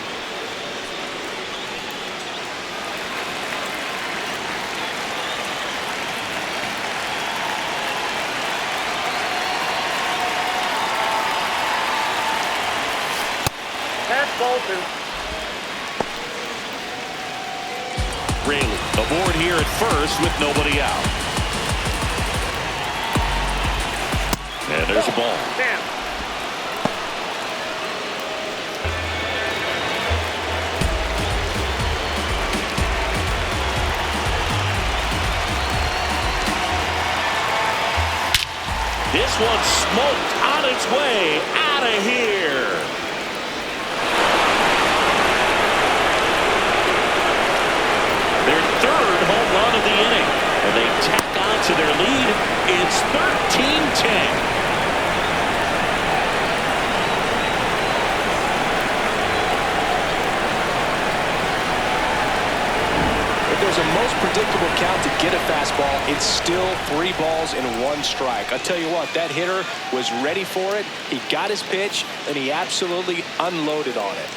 Speaker 4: Raley aboard here at first with nobody out. And there's a ball.
Speaker 7: Damn.
Speaker 4: This one's smoked on its way out of here. Their 3rd home run of the inning, and they tack on to their lead. It's 13-10.
Speaker 5: If there's a most predictable count to get a fastball, it's still 3 balls and 1 strike. I'll tell you what, that hitter was ready for it. He got his pitch, and he absolutely unloaded on it.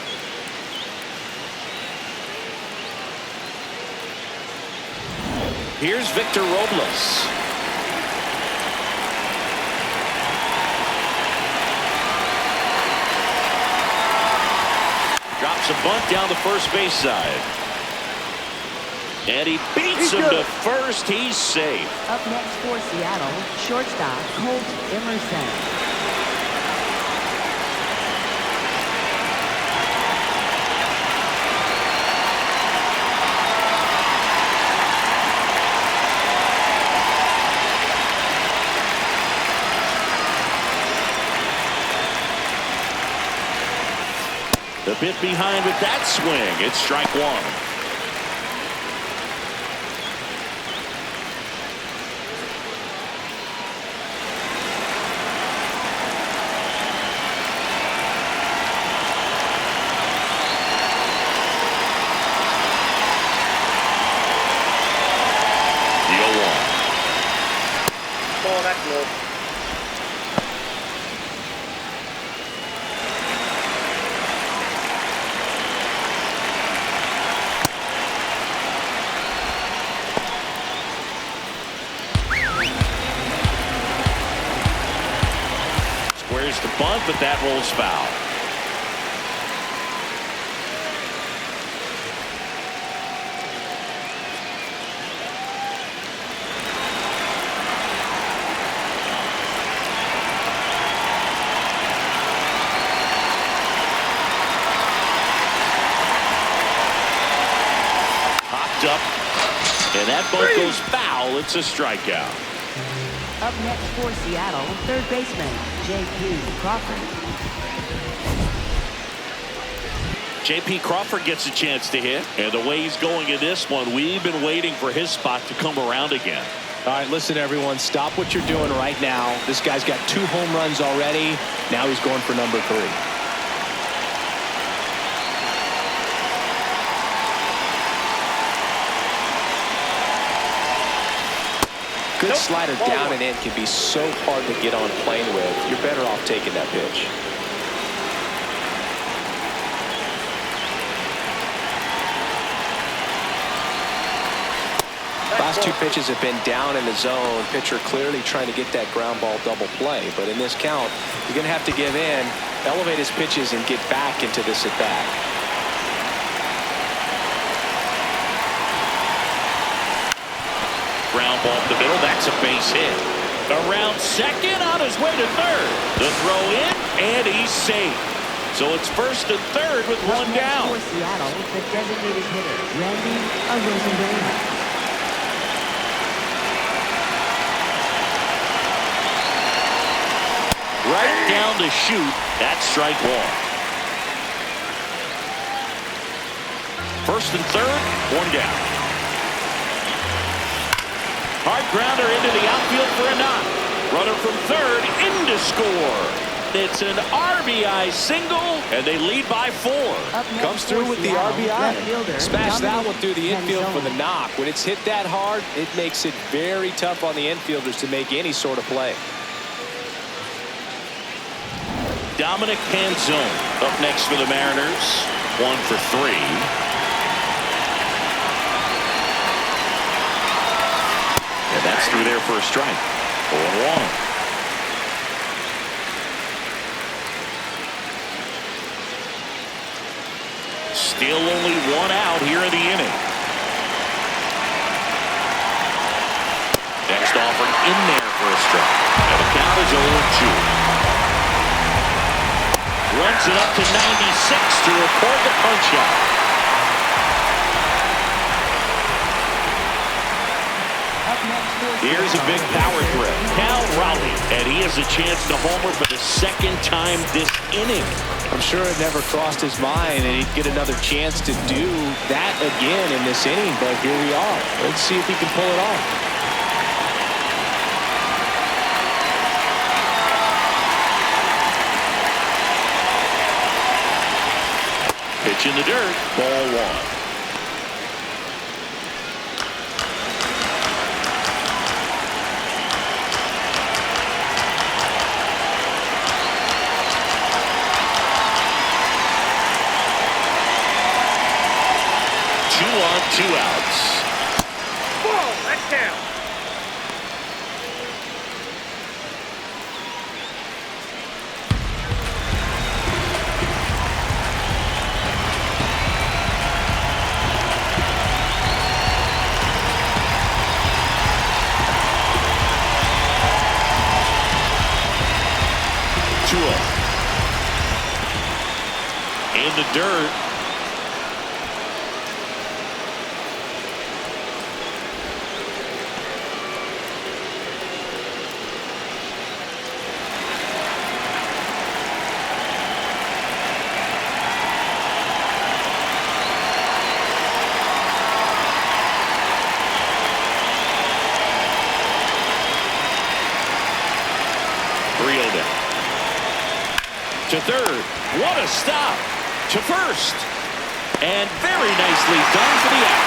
Speaker 4: Here's Victor Robles. Drops a bunt down the first base side. And he beats him to first. He's safe.
Speaker 6: Up next for Seattle, shortstop Colt Emerson.
Speaker 4: The bit behind with that swing. It's strike 1.
Speaker 7: Oh, that's low.
Speaker 4: bunt, but that rolls foul. Popped up, and that bunt goes foul. It's a strikeout.
Speaker 6: Up next for Seattle, third baseman, J.P. Crawford.
Speaker 4: J.P. Crawford gets a chance to hit, and the way he's going in this one, we've been waiting for his spot to come around again.
Speaker 5: All right, listen, everyone, stop what you're doing right now. This guy's got 2 home runs already. Now he's going for number 3. Good slider down and in can be so hard to get on plane with. You're better off taking that pitch. Last 2 pitches have been down in the zone. Pitcher clearly trying to get that ground ball double play. But in this count, you're going to have to give in, elevate his pitches, and get back into this at bat.
Speaker 4: Ground ball up the middle. That's a base hit. Around second, on his way to third. The throw in, and he's safe. So it's first and third with one down.
Speaker 6: For Seattle, the designated hitter, Randy Rosenberg.
Speaker 4: Right down to shoot. That's strike 1. First and third, one down. Hard grounder into the outfield for a knock. Runner from third in to score. It's an RBI single, and they lead by 4.
Speaker 5: Comes through with the RBI. Smash that one through the infield for the knock. When it's hit that hard, it makes it very tough on the infielders to make any sort of play.
Speaker 4: Dominic Canzone up next for the Mariners. 1 for 3. And that's through there for a strike. 0-1. Still only 1 out here in the inning. Next offering in there for a strike. And the count is 0-2. Runs it up to 96 to record the punch out. Here's a big power threat. Cal Raleigh, and he has a chance to homer for the 2nd time this inning.
Speaker 5: I'm sure it never crossed his mind that he'd get another chance to do that again in this inning, but here we are. Let's see if he can pull it off.
Speaker 4: Pitch in the dirt, ball 1. Two outs.
Speaker 7: Ball, that's down.
Speaker 4: In the dirt. To third. What a stop. To first. And very nicely done for the out.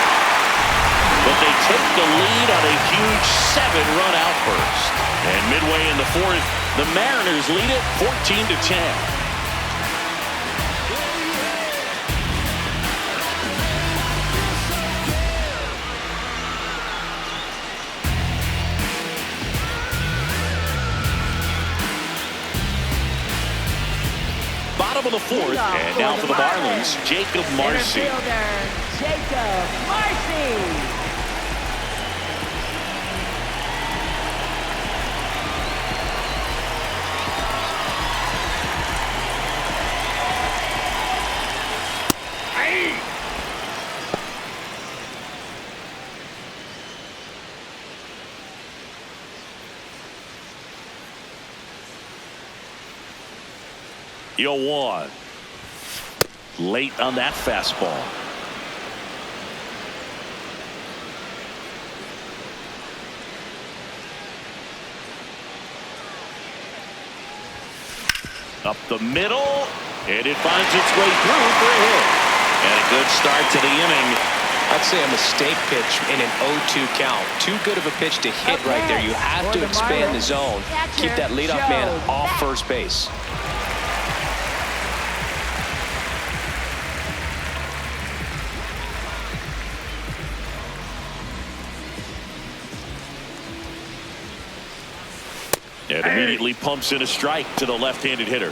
Speaker 4: But they take the lead on a huge 7-run outburst. And midway in the 4th, the Mariners lead it 14-10. the fourth. And now for the Marlins, Jacob Marcy.
Speaker 6: Center fielder, Jacob Marcy.
Speaker 4: Yo, one. Late on that fastball. Up the middle, and it finds its way through for a hit. And a good start to the inning.
Speaker 5: I'd say a mistake pitch in an 0-2 count. Too good of a pitch to hit right there. You have to expand the zone. Keep that leadoff man off first base.
Speaker 4: And immediately pumps in a strike to the left-handed hitter.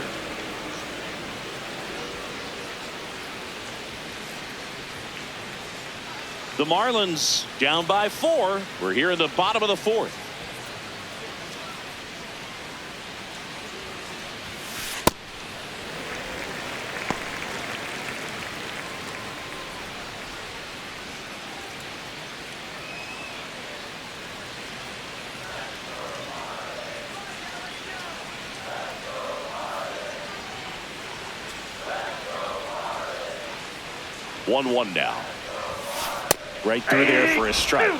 Speaker 4: The Marlins down by 4. We're here in the bottom of the fourth. One now. Right through there for a strike.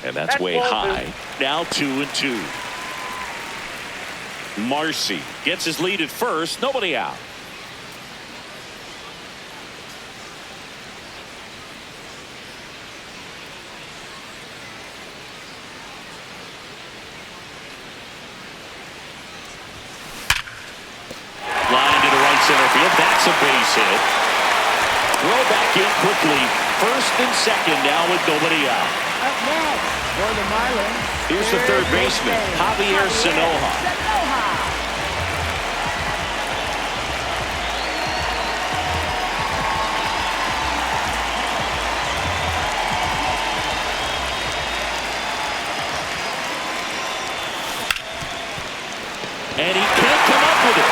Speaker 4: And that's way high. Now 2-2. Marcy gets his lead at first. Nobody out. Line to the right center field. That's a base hit. Throw back in quickly. First and second now with nobody out.
Speaker 6: Up next for the Marlins.
Speaker 4: Here's the third baseman, Javier Sanoja. And he can't come up with it.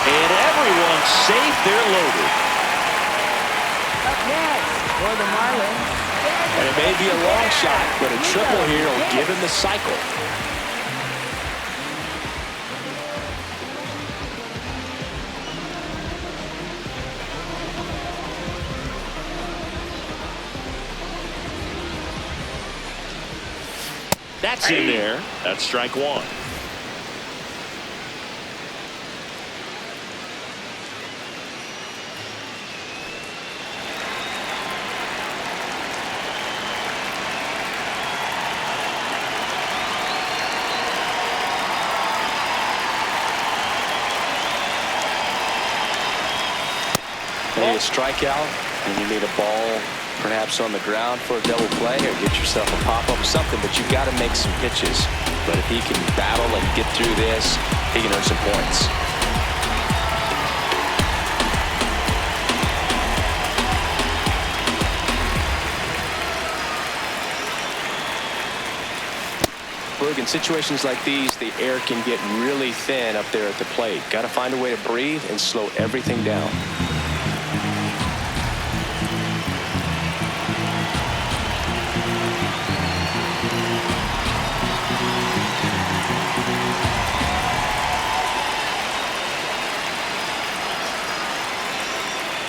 Speaker 4: And everyone's safe. They're loaded.
Speaker 6: Up next for the Marlins.
Speaker 5: And it may be a long shot, but a triple here will give him the cycle.
Speaker 4: That's in there. That's strike one.
Speaker 5: Maybe a strikeout, and you need a ball perhaps on the ground for a double play, or get yourself a pop-up or something, but you've got to make some pitches. But if he can battle and get through this, he can earn some points. Berg, in situations like these, the air can get really thin up there at the plate. Got to find a way to breathe and slow everything down.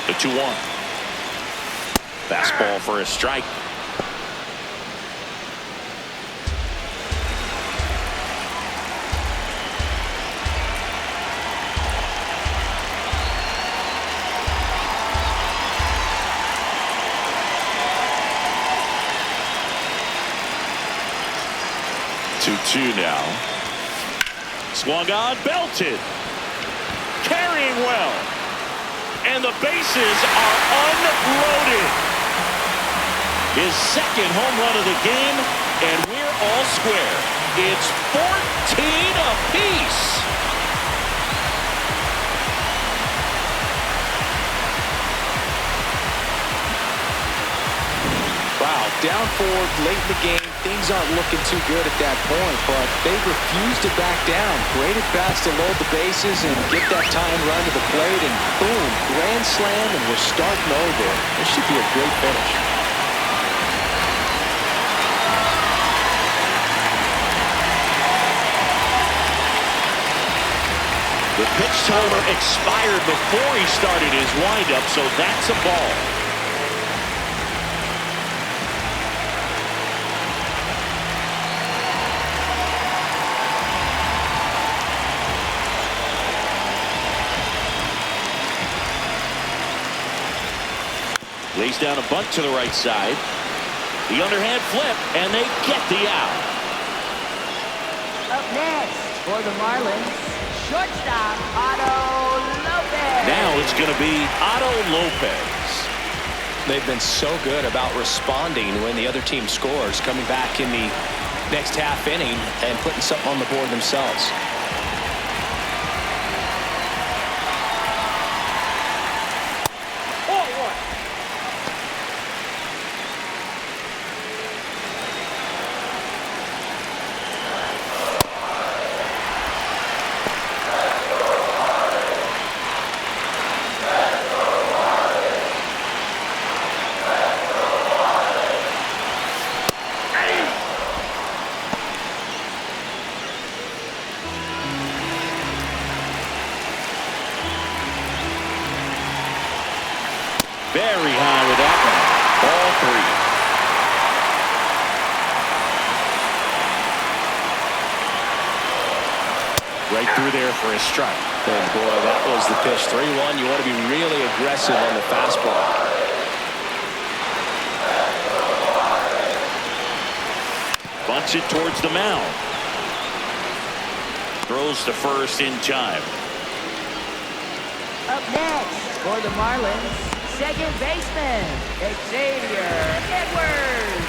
Speaker 4: The 2-1. Fastball for a strike. Two now. Swung on, belted. Carrying well. And the bases are unloaded. His second home run of the game, and we're all square. It's 14 apiece.
Speaker 5: Wow, down 4 late in the game. Things aren't looking too good at that point, but they refuse to back down. Great at bats to load the bases and get that tying run to the plate, and boom, grand slam, and we're starting over. This should be a great finish.
Speaker 4: The pitch timer expired before he started his windup, so that's a ball. Lays down a bunt to the right side. The underhand flip, and they get the out.
Speaker 6: Up next for the Marlins, shortstop Otto Lopez.
Speaker 4: Now it's going to be Otto Lopez.
Speaker 5: They've been so good about responding when the other team scores, coming back in the next half inning and putting something on the board themselves.
Speaker 4: Very high with that one. Ball 3. Right through there for a strike.
Speaker 5: And boy, that was the pitch. 3-1. You want to be really aggressive on the fastball.
Speaker 4: Bunts it towards the mound. Throws to first in time.
Speaker 6: Up next for the Marlins, second baseman, Xavier Edwards.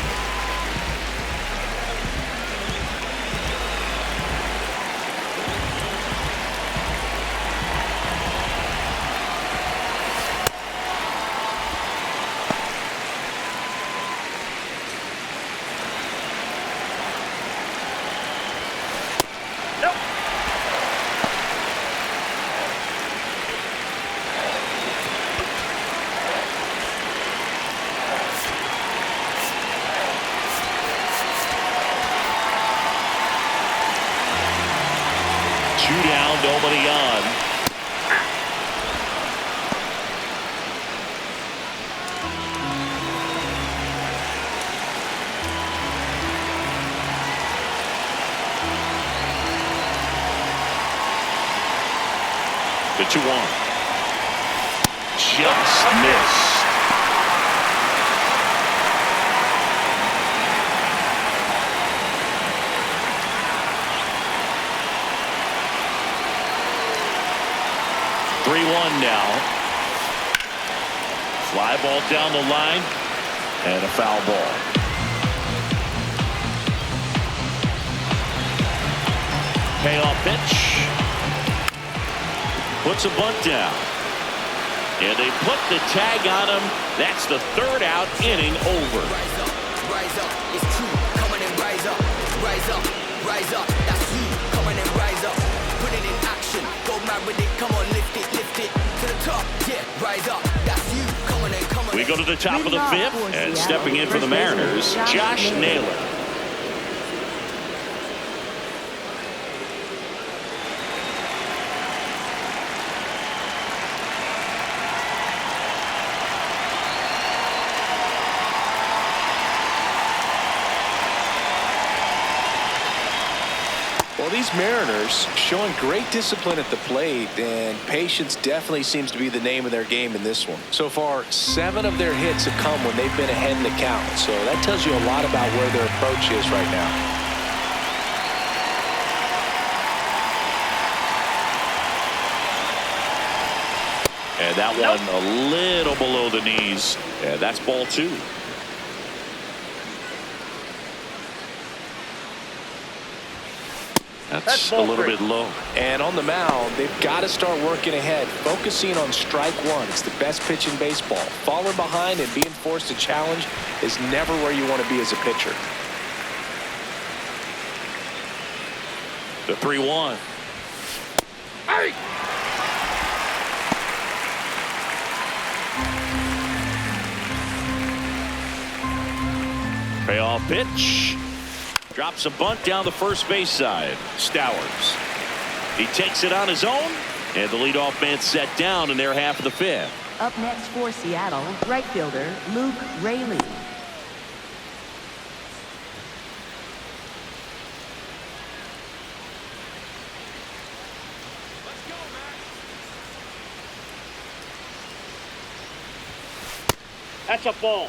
Speaker 4: Two down, nobody on. The 2-1. Just missed. Now. Fly ball down the line and a foul ball. Payoff pitch. Puts a bunt down. And they put the tag on him. That's the 3rd out, inning over.
Speaker 9: Rise up, it's true. Come on and rise up. Rise up, rise up. That's you. Come on and rise up. Put it in action. Go mad with it. Come on, lift it to the top. Yeah, rise up. That's you. Come on and come on.
Speaker 4: We go to the top of the 5th, and stepping in for the Mariners, Josh Naylor.
Speaker 5: Well, these Mariners showing great discipline at the plate, and patience definitely seems to be the name of their game in this one. So far, 7 of their hits have come when they've been ahead in the count, so that tells you a lot about where their approach is right now.
Speaker 4: And that one a little below the knees. And that's ball 2. That's a little bit low.
Speaker 5: And on the mound, they've got to start working ahead, focusing on strike 1. It's the best pitch in baseball. Falling behind and being forced to challenge is never where you want to be as a pitcher.
Speaker 4: The 3-1.
Speaker 7: Hey!
Speaker 4: Payoff pitch. Drops a bunt down the first base side. Stowers. He takes it on his own, and the leadoff man set down in their half of the 5th.
Speaker 6: Up next for Seattle, right fielder Luke Raley.
Speaker 7: That's a ball.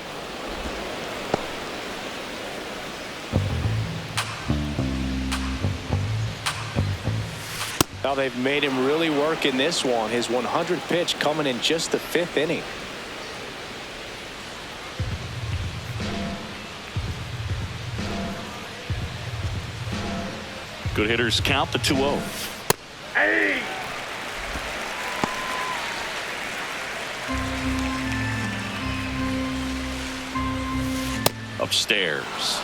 Speaker 5: Now they've made him really work in this one. His 100th pitch coming in just the 5th inning.
Speaker 4: Good hitters count the 2-0.
Speaker 7: Hey!
Speaker 4: Upstairs.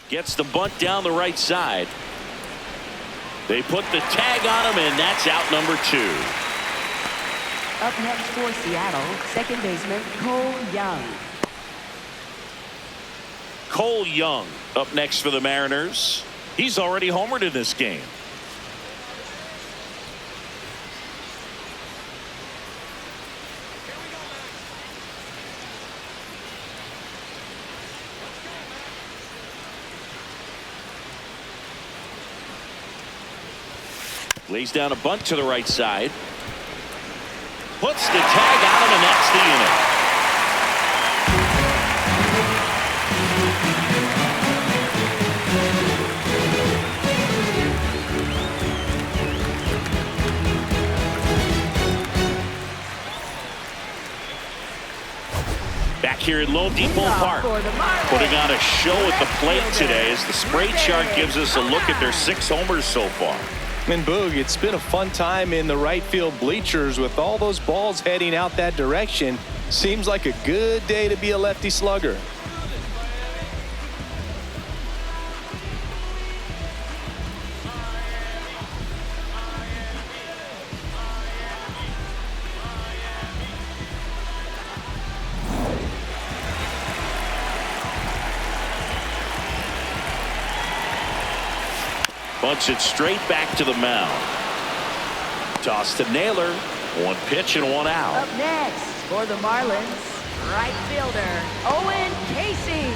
Speaker 4: Gets the bunt down the right side. They put the tag on him, and that's out number 2.
Speaker 6: Up next for Seattle, second baseman Cole Young.
Speaker 4: Cole Young up next for the Mariners. He's already homered in this game. Lays down a bunt to the right side. Puts the tag on him, and that's the inning. Back here at LoanDepot Park, putting on a show at the plate today as the spray chart gives us a look at their 6 homers so far.
Speaker 5: And Boog, it's been a fun time in the right field bleachers with all those balls heading out that direction. Seems like a good day to be a lefty slugger.
Speaker 4: Bunts it straight back to the mound. Toss to Naylor. 1 pitch and 1 out.
Speaker 6: Up next for the Marlins, right fielder Owen Casey.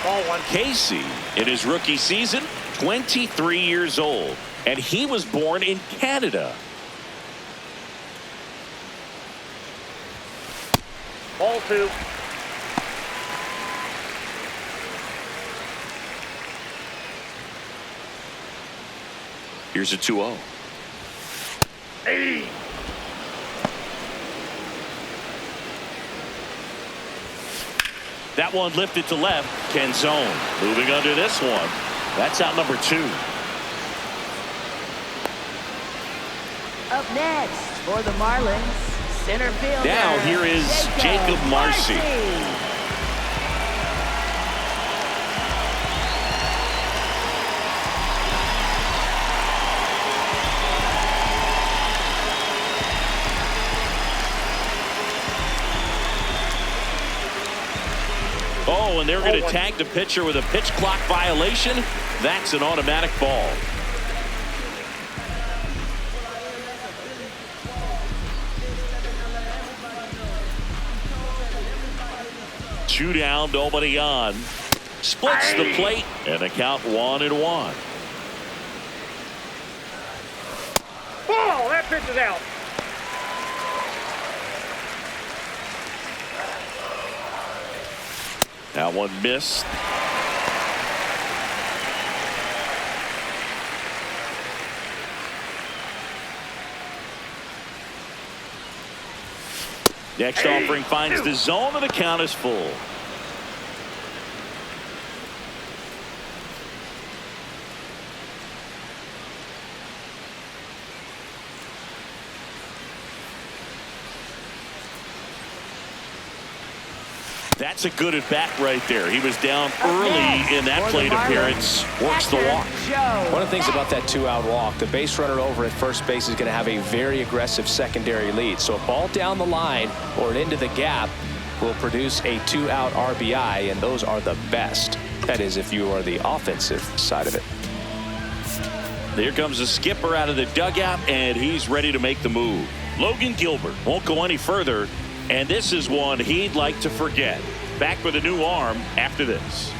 Speaker 7: Ball 1.
Speaker 4: Casey, in his rookie season, 23 years old, and he was born in Canada.
Speaker 7: Ball 2.
Speaker 4: Here's a 2-0.
Speaker 7: Hey!
Speaker 4: That one lifted to left. Canzone moving under this one. That's out number 2.
Speaker 6: Up next for the Marlins, center fielder.
Speaker 4: Now here is Jacob Marcy. Oh, and they're going to tag the pitcher with a pitch clock violation. That's an automatic ball. 2 down, nobody on. Splits the plate and a count 1-1.
Speaker 7: Ball, that pitch is out.
Speaker 4: That one missed. Next offering finds the zone and the count is full. That's a good at bat right there. He was down early in that plate appearance. Works the walk.
Speaker 5: One of the things about that 2-out walk, the base runner over at first base is going to have a very aggressive secondary lead. So a ball down the line or into the gap will produce a 2-out RBI, and those are the best. That is, if you are the offensive side of it.
Speaker 4: Here comes the skipper out of the dugout, and he's ready to make the move. Logan Gilbert won't go any further. And this is one he'd like to forget. Back with a new arm after this.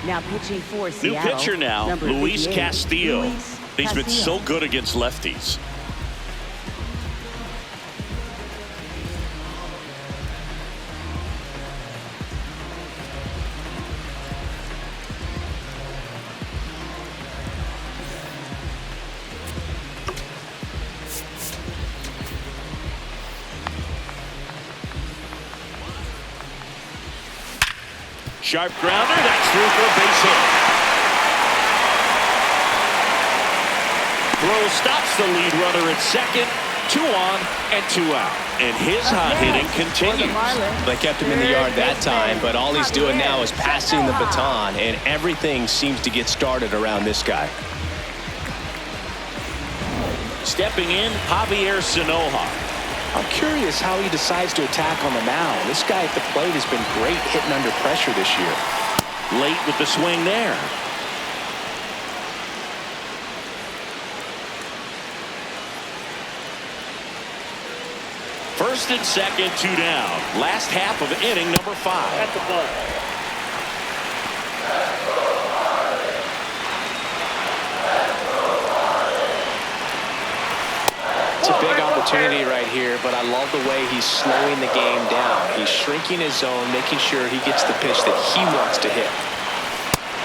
Speaker 6: Now pitching for Seattle.
Speaker 4: New pitcher now, Luis Castillo. He's been so
Speaker 6: Castillo.
Speaker 4: good against lefties. Sharp grounder, that's through for a base hit. Throw stops the lead runner at second. 2 on and 2 out. And his hot hitting continues.
Speaker 5: They kept him in the yard that time, but all he's doing now is passing the baton, and everything seems to get started around this guy.
Speaker 4: Stepping in, Javier Sanoja.
Speaker 5: I'm curious how he decides to attack on the mound. This guy at the plate has been great hitting under pressure this year.
Speaker 4: Late with the swing there. First and second, 2 down. Last half of inning number 5.
Speaker 7: That's a bunt.
Speaker 5: It's a big opportunity right here, but I love the way he's slowing the game down. He's shrinking his zone, making sure he gets the pitch that he wants to hit.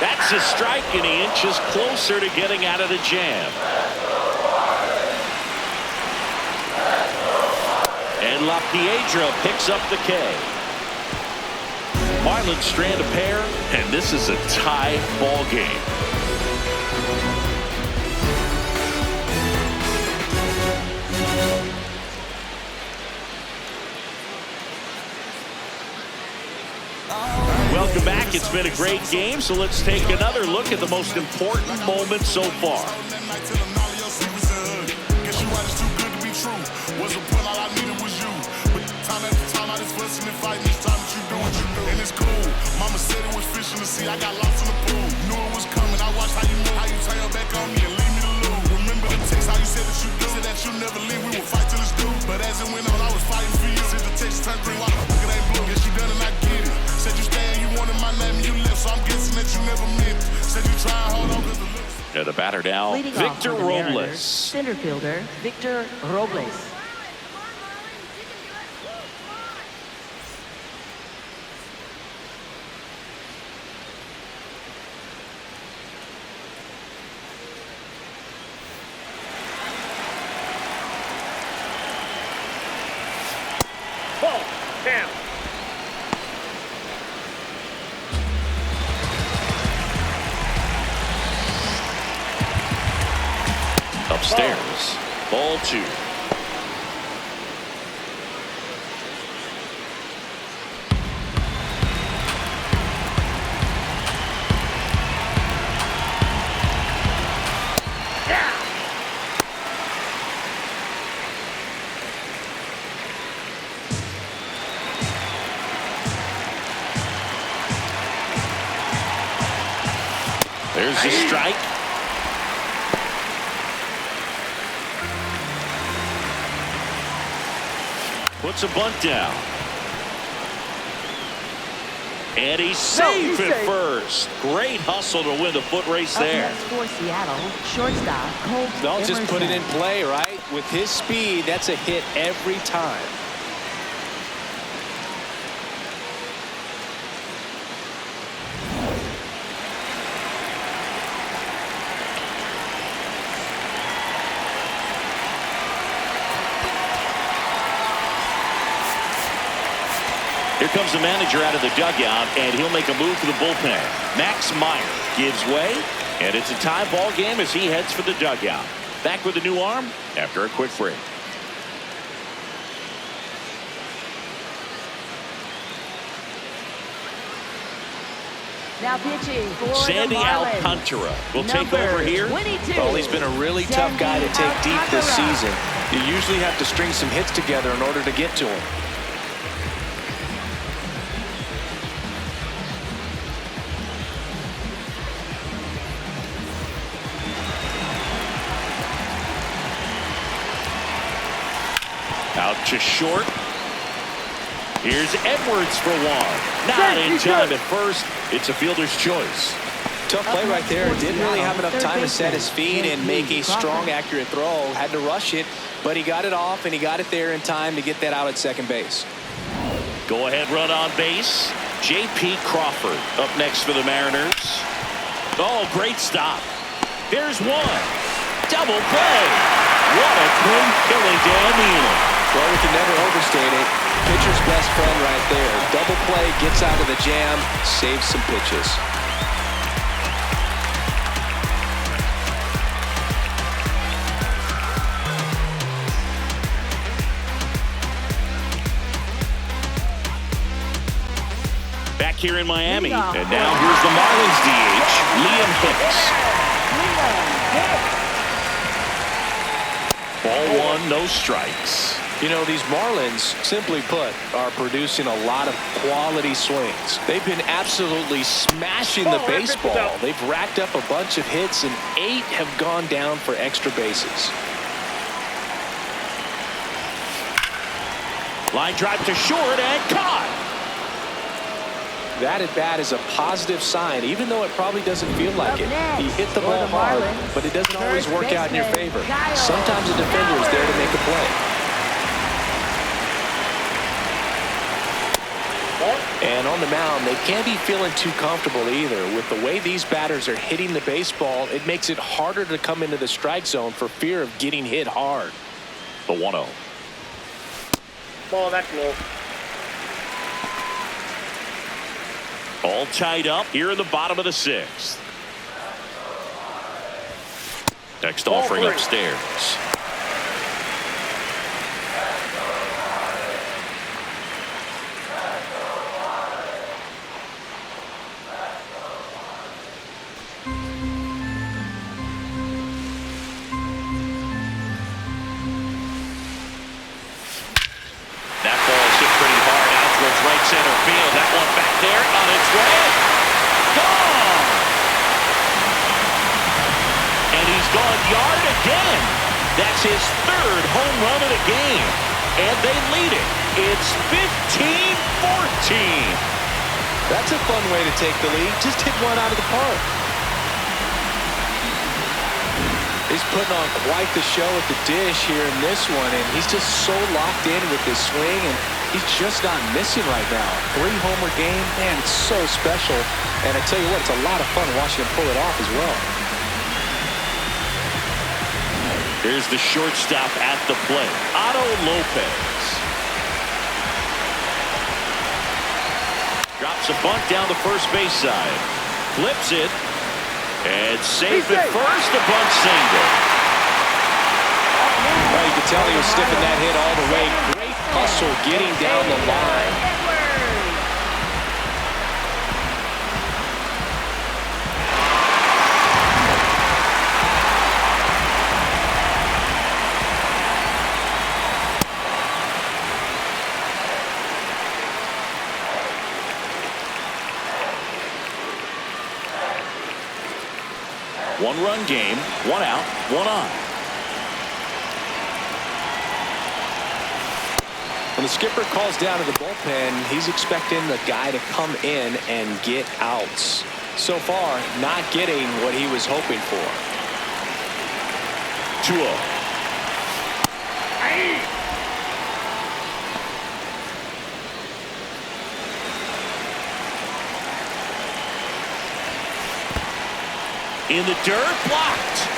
Speaker 4: That's a strike, and he inches closer to getting out of the jam. And La Piedra picks up the K. Marlins strand a pair, and this is a tie ball game. Welcome back. It's been a great game, so let's take another look at the most important moment so far.
Speaker 10: I got lost in the pool. Knew it was coming. I watched how you move, how you turn back on me and leave me to lose. Remember the text, how you said that you do, said that you never leave. We would fight till it's through. But as it went on, I was fighting for you. Since the text turned green, why the fuck it ain't blue? Guess you done and I get it. Said you stay and you wanted my name and you left, so I'm guessing that you never meant it. Said you try and hold on to the looks.
Speaker 4: And the batter now,
Speaker 6: Leading
Speaker 4: Victor
Speaker 6: off for the Mariners,
Speaker 4: Robles.
Speaker 6: Center fielder Victor Robles.
Speaker 7: Ball, down.
Speaker 4: Upstairs, ball 2. There's the strike. Puts a bunt down. And he's safe at first. Great hustle to win the foot race there.
Speaker 6: Up next for Seattle, shortstop Cole.
Speaker 5: They'll just put it in play, right? With his speed, that's a hit every time.
Speaker 4: Here comes the manager out of the dugout, and he'll make a move to the bullpen. Max Meyer gives way, and it's a tie ball game as he heads for the dugout. Back with a new arm after a quick break.
Speaker 6: Now pitching for
Speaker 4: Sandy
Speaker 6: the Marlins.
Speaker 4: Alcantara will take over here.
Speaker 6: 22.
Speaker 5: Well, he's been a really tough guy to take deep this season. You usually have to string some hits together in order to get to him.
Speaker 4: Out to short. Here's Edwards for one. Not in time at first. It's a fielder's choice.
Speaker 5: Tough play right there. Didn't really have enough time to set his feet and make a strong, accurate throw. Had to rush it, but he got it off, and he got it there in time to get that out at second base.
Speaker 4: Go ahead run on base. J.P. Crawford up next for the Mariners. Oh, great stop. There's one. Double play. What a quick killing down the inning.
Speaker 5: Well, we can never overstate it. Pitcher's best friend right there. Double play, gets out of the jam, saves some pitches.
Speaker 4: Back here in Miami. And now here's the Marlins DH, Liam Hicks. Ball one, no strikes.
Speaker 5: You know, these Marlins, simply put, are producing a lot of quality swings. They've been absolutely smashing the baseball. They've racked up a bunch of hits, and 8 have gone down for extra bases.
Speaker 4: Line drive to short and caught.
Speaker 5: That at bat is a positive sign, even though it probably doesn't feel like it. He hit the ball hard, but it doesn't always work out in your favor. Sometimes a defender is there to make a play. And on the mound, they can't be feeling too comfortable either. With the way these batters are hitting the baseball, it makes it harder to come into the strike zone for fear of getting hit hard.
Speaker 4: The 1-0.
Speaker 7: Ball, that's low.
Speaker 4: All tied up here in the bottom of the 6th. Next offering upstairs. That ball's hit pretty hard out towards right center field. That one back there on its way. Gone! And he's gone yard again. That's his 3rd home run of the game. And they lead it. It's 15-14.
Speaker 5: That's a fun way to take the lead. Just hit one out of the park. He's putting on quite the show at the dish here in this one, and he's just so locked in with this swing, and he's just not missing right now. 3-homer game, man, it's so special. And I tell you what, it's a lot of fun watching him pull it off as well.
Speaker 4: Here's the shortstop at the plate, Otto Lopez. Drops a bunt down the first base side. Flips it. And safe at first, the bunt single.
Speaker 5: Well, you could tell he was stiffing that hit all the way. Great hustle getting down the line.
Speaker 4: One-run game, 1 out, 1 on.
Speaker 5: When the skipper calls down to the bullpen, he's expecting the guy to come in and get outs. So far, not getting what he was hoping for.
Speaker 4: 2-0. In the dirt, blocked.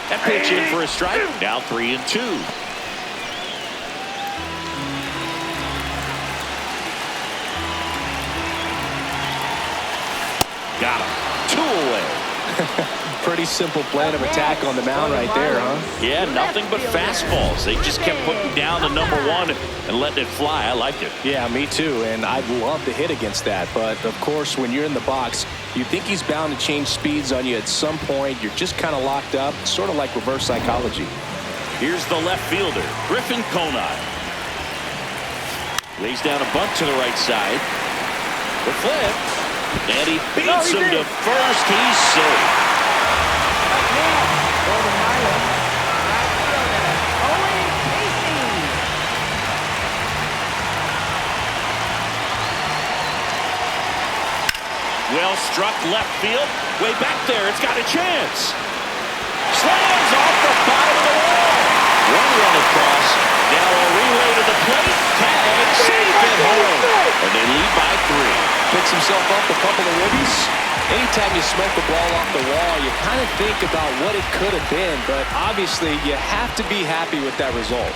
Speaker 4: That pitch in for a strike. Now 3-2. Got him. 2 away.
Speaker 5: Pretty simple plan of attack on the mound right there, huh?
Speaker 4: Yeah, nothing but fastballs. They just kept putting down the #1 and letting it fly. I like it.
Speaker 5: Yeah, me too. And I'd love to hit against that. But, of course, when you're in the box, you think he's bound to change speeds on you at some point. You're just kind of locked up, sort of like reverse psychology.
Speaker 4: Here's the left fielder, Griffin Conine. Lays down a bunt to the right side. The flip. And he beats him to first. He's safe.
Speaker 6: For the Marlins, right fielder, Owen Casey.
Speaker 4: Well struck left field. Way back there. It's got a chance. Slams off the bottom of the wall. 1 run across. Now a relay to the plate. Tag. Safe at home. And they lead by 3.
Speaker 5: Picks himself up a couple of ribbies. Anytime you smoke the ball off the wall, you kind of think about what it could have been, but obviously you have to be happy with that result.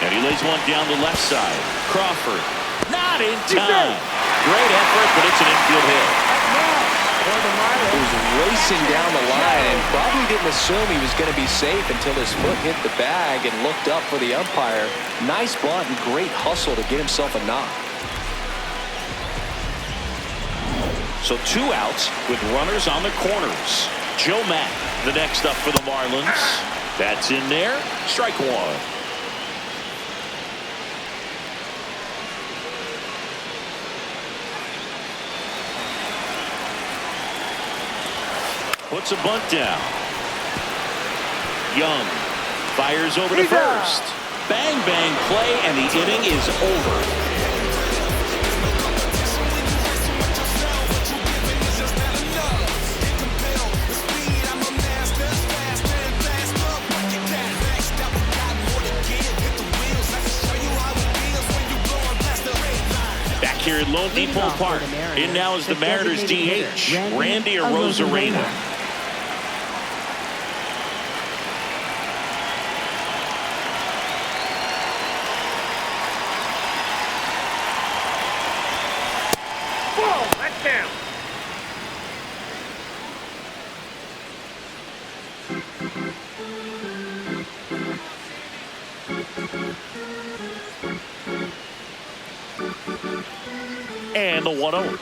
Speaker 4: And he lays one down the left side. Crawford. Not in time. Great effort, but it's an infield hit.
Speaker 5: He was racing down the line and probably didn't assume he was going to be safe until his foot hit the bag and looked up for the umpire. Nice bunt and great hustle to get himself a knock.
Speaker 4: So 2 outs with runners on the corners. Joe Mack, the next up for the Marlins. That's in there. Strike 1. Puts a bunt down. Young fires over to first. Bang, bang play, and the inning is over. Back here at LoanDepot Park. In now is the Mariners DH, Randy Arozarena. And the 1-0.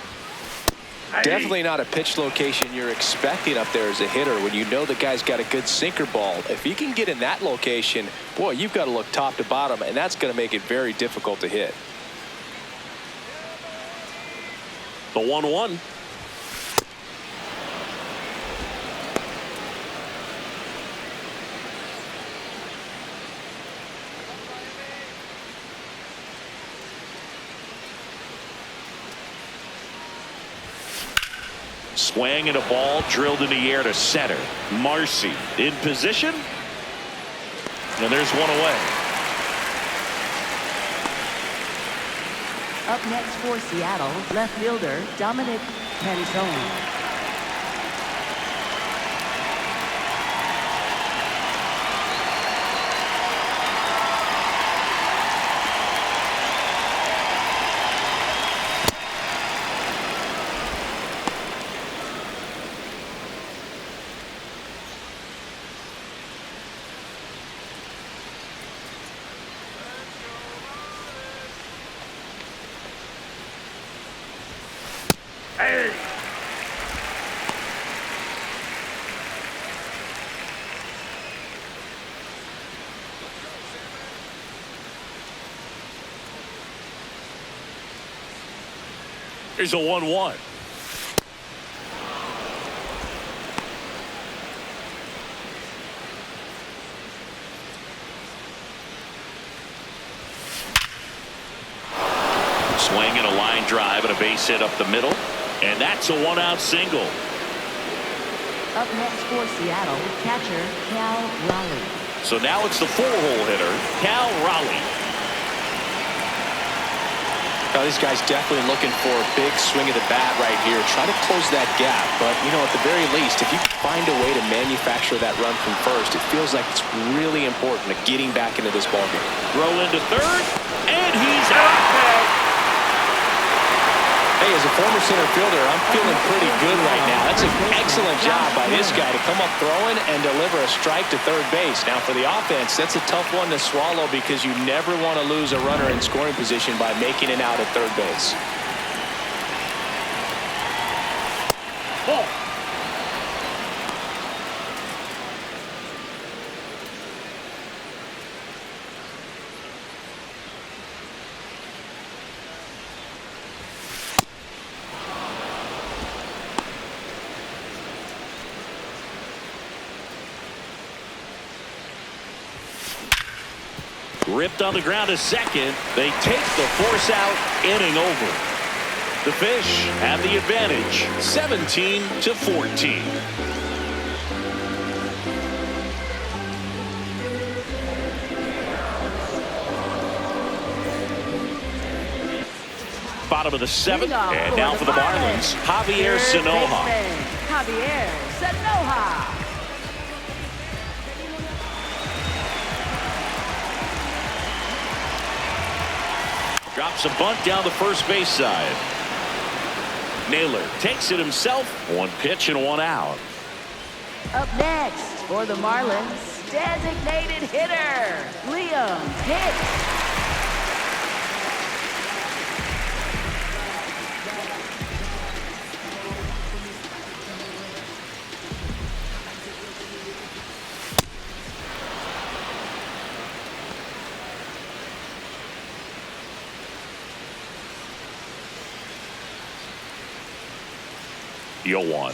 Speaker 5: Definitely not a pitch location you're expecting up there as a hitter when you know the guy's got a good sinker ball. If he can get in that location, boy, you've got to look top to bottom, and that's going to make it very difficult to hit.
Speaker 4: The 1-1. Swang and a ball drilled in the air to center. Marcy in position. And there's one away.
Speaker 6: Up next for Seattle, left fielder Dominic Canzone.
Speaker 7: Hey.
Speaker 4: Here's a 1-1. Swing and a line drive and a base hit up the middle. And that's a 1-out single.
Speaker 6: Up next for Seattle, catcher Cal Raleigh.
Speaker 4: So now it's the 4-hole hitter, Cal Raleigh.
Speaker 5: Now, this guy's definitely looking for a big swing of the bat right here. Try to close that gap. But, you know, at the very least, if you find a way to manufacture that run from first, it feels like it's really important to getting back into this ballgame.
Speaker 4: Throw into third, and he's out.
Speaker 5: Hey, as a former center fielder, I'm feeling pretty good right now. That's an excellent job by this guy to come up throwing and deliver a strike to third base. Now, for the offense, that's a tough one to swallow because you never want to lose a runner in scoring position by making it out at third base.
Speaker 7: Ball.
Speaker 4: Ripped on the ground to second. They take the force out, inning over. The Fish have the advantage, 17-14. Bottom of the seventh, and now for the Marlins, Javier Sanoja.
Speaker 6: Javier Sanoja.
Speaker 4: Drops a bunt down the first base side. Naylor takes it himself. 1 pitch and 1 out.
Speaker 6: Up next for the Marlins, designated hitter, Liam Hicks.
Speaker 4: Yo 1.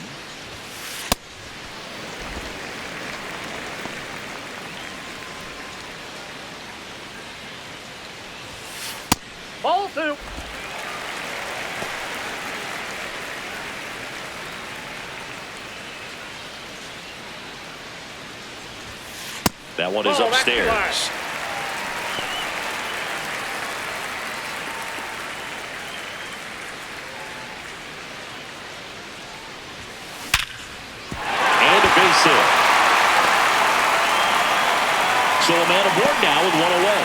Speaker 7: Ball 2.
Speaker 4: That one is upstairs. Base hit. So a man aboard now with 1 away.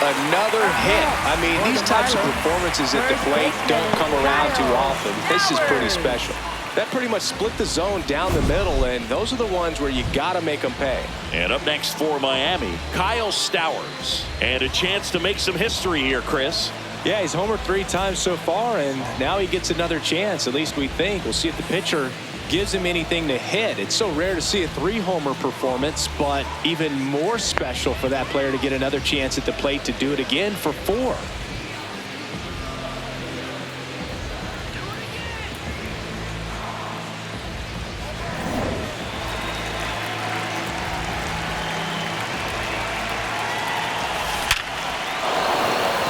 Speaker 5: Another hit. I mean, these types of performances at the plate don't come around too often. This is pretty special. That pretty much split the zone down the middle, and those are the ones where you got to make them pay.
Speaker 4: And up next for Miami, Kyle Stowers. And a chance to make some history here, Chris.
Speaker 5: Yeah, he's homered 3 times so far, and now he gets another chance, at least we think. We'll see if the pitcher gives him anything to hit. It's so rare to see a 3-homer performance, but even more special for that player to get another chance at the plate to do it again for 4.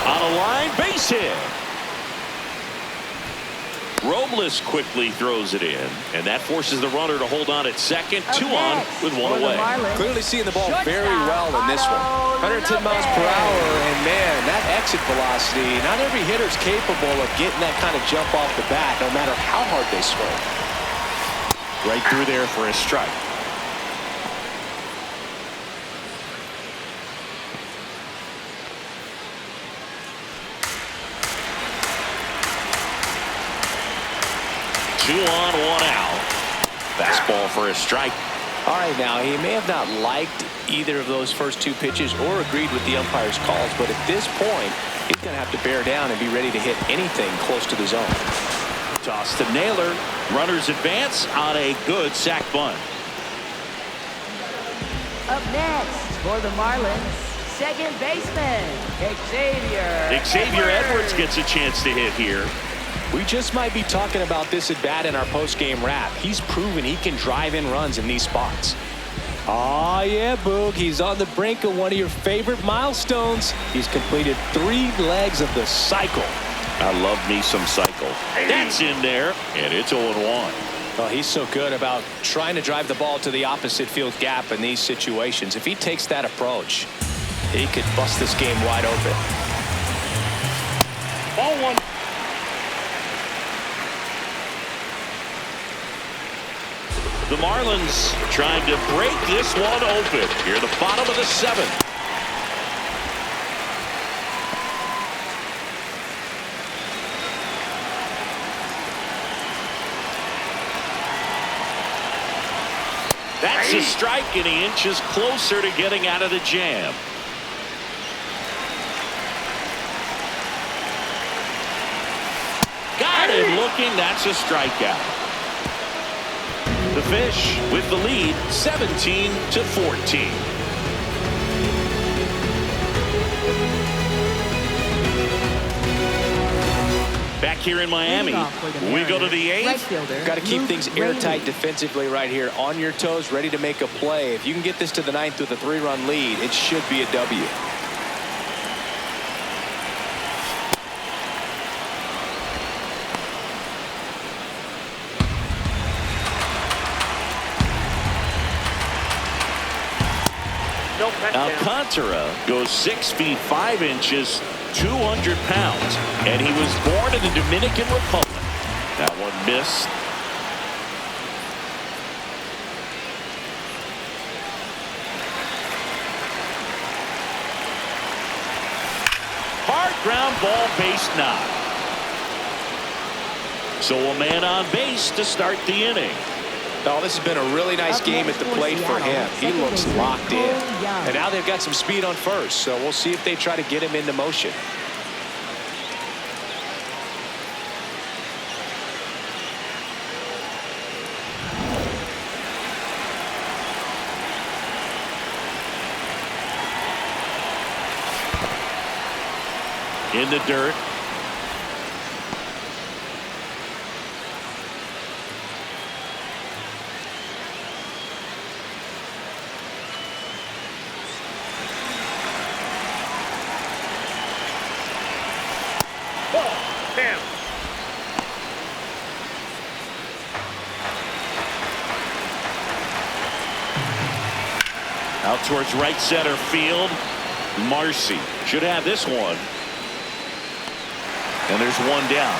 Speaker 4: On a line, base hit. Robles quickly throws it in, and that forces the runner to hold on at second. 2 on with 1 away.
Speaker 5: Clearly seeing the ball very well in this one. 110 miles per hour, and man, that exit velocity, not every hitter's capable of getting that kind of jump off the bat, no matter how hard they swing.
Speaker 4: Right through there for a strike. Two on, 1 out. Fastball for a strike.
Speaker 5: All right, now, he may have not liked either of those first 2 pitches or agreed with the umpire's calls, but at this point, he's going to have to bear down and be ready to hit anything close to the zone.
Speaker 4: Toss to Naylor. Runners advance on a good sac bunt.
Speaker 6: Up next for the Marlins, second baseman,
Speaker 4: Xavier Edwards gets a chance to hit here.
Speaker 5: We just might be talking about this at bat in our post-game wrap. He's proven he can drive in runs in these spots. Oh, yeah, Boog. He's on the brink of one of your favorite milestones. He's completed 3 legs of the cycle.
Speaker 4: I love me some cycle. That's in there, and it's 0-1.
Speaker 5: Well, he's so good about trying to drive the ball to the opposite field gap in these situations. If he takes that approach, he could bust this game wide open.
Speaker 7: Ball 1.
Speaker 4: The Marlins trying to break this one open. Here, the bottom of the 7th. That's a strike, and he inches closer to getting out of the jam. Got him looking. That's a strikeout. The Fish with the lead, 17-14. Back here in Miami, we go to the 8th.
Speaker 5: Got to keep things airtight defensively right here. On your toes, ready to make a play. If you can get this to the 9th with a 3-run lead, it should be a W.
Speaker 4: Alcantara goes 6 feet 5 inches, 200 pounds, and he was born in the Dominican Republic. That one missed. Hard ground ball, base knock. So a man on base to start the inning.
Speaker 5: Oh, this has been a really nice game at the plate for him. He looks locked in. And now they've got some speed on first, so we'll see if they try to get him into motion.
Speaker 4: In the dirt. Out towards right center field. Marcy should have this one. And there's one down.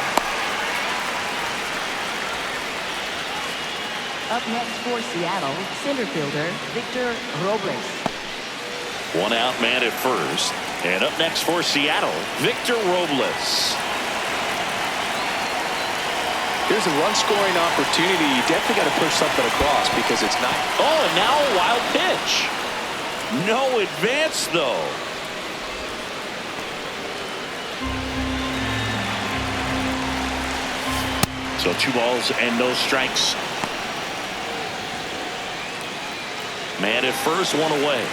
Speaker 6: Up next for Seattle, center fielder Victor Robles.
Speaker 4: One out man at first. And up next for Seattle, Victor Robles.
Speaker 5: Here's a run-scoring opportunity. You definitely got to push something across because it's not.
Speaker 4: Oh, and now a wild pitch. No advance, though. So 2 balls and no strikes. Man at first, 1 away.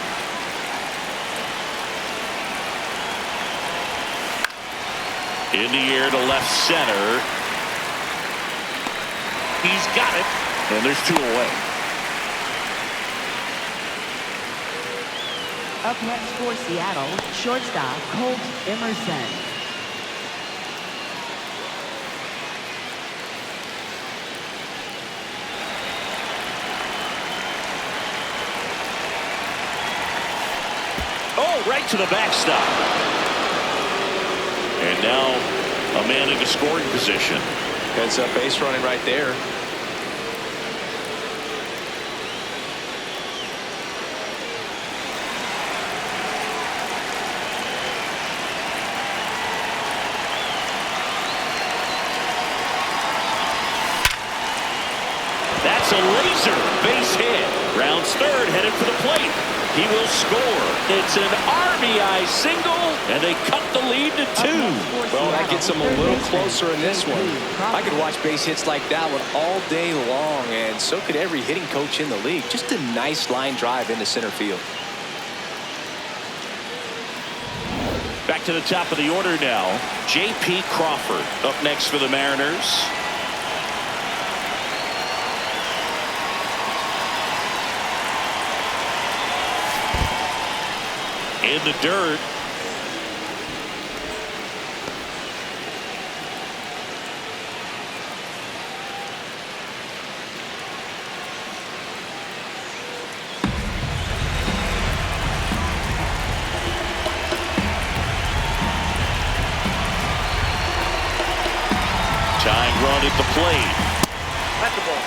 Speaker 4: In the air to left center. He's got it. And there's 2 away.
Speaker 6: Up next for Seattle, shortstop Colt Emerson.
Speaker 4: Oh, right to the backstop. And now a man in the scoring position.
Speaker 5: Heads up base running right there.
Speaker 4: That's a laser base hit. Rounds third, headed for the plate. He will score. It's an RBI single, and they cut the lead to 2.
Speaker 5: Well, that gets them a little closer in this one. I could watch base hits like that one all day long, and so could every hitting coach in the league. Just a nice line drive into center field.
Speaker 4: Back to the top of the order now. J.P. Crawford up next for the Mariners. In the dirt. Tying run at the plate.
Speaker 7: That's the ball.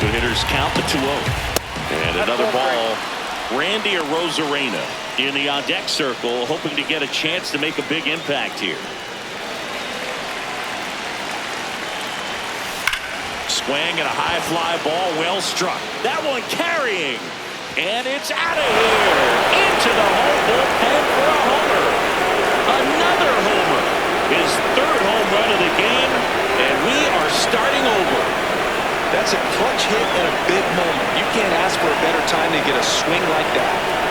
Speaker 4: Good hitters count the 2-0. And another ball. Randy Arozarena in the on-deck circle, hoping to get a chance to make a big impact here. Swing and a high fly ball, well struck. That one carrying. And it's out of here. Into the home bullpen for a homer. Another homer. His 3rd home run of the game. And we are starting over.
Speaker 5: That's a clutch hit at a big moment. You can't ask for a better time to get a swing like that.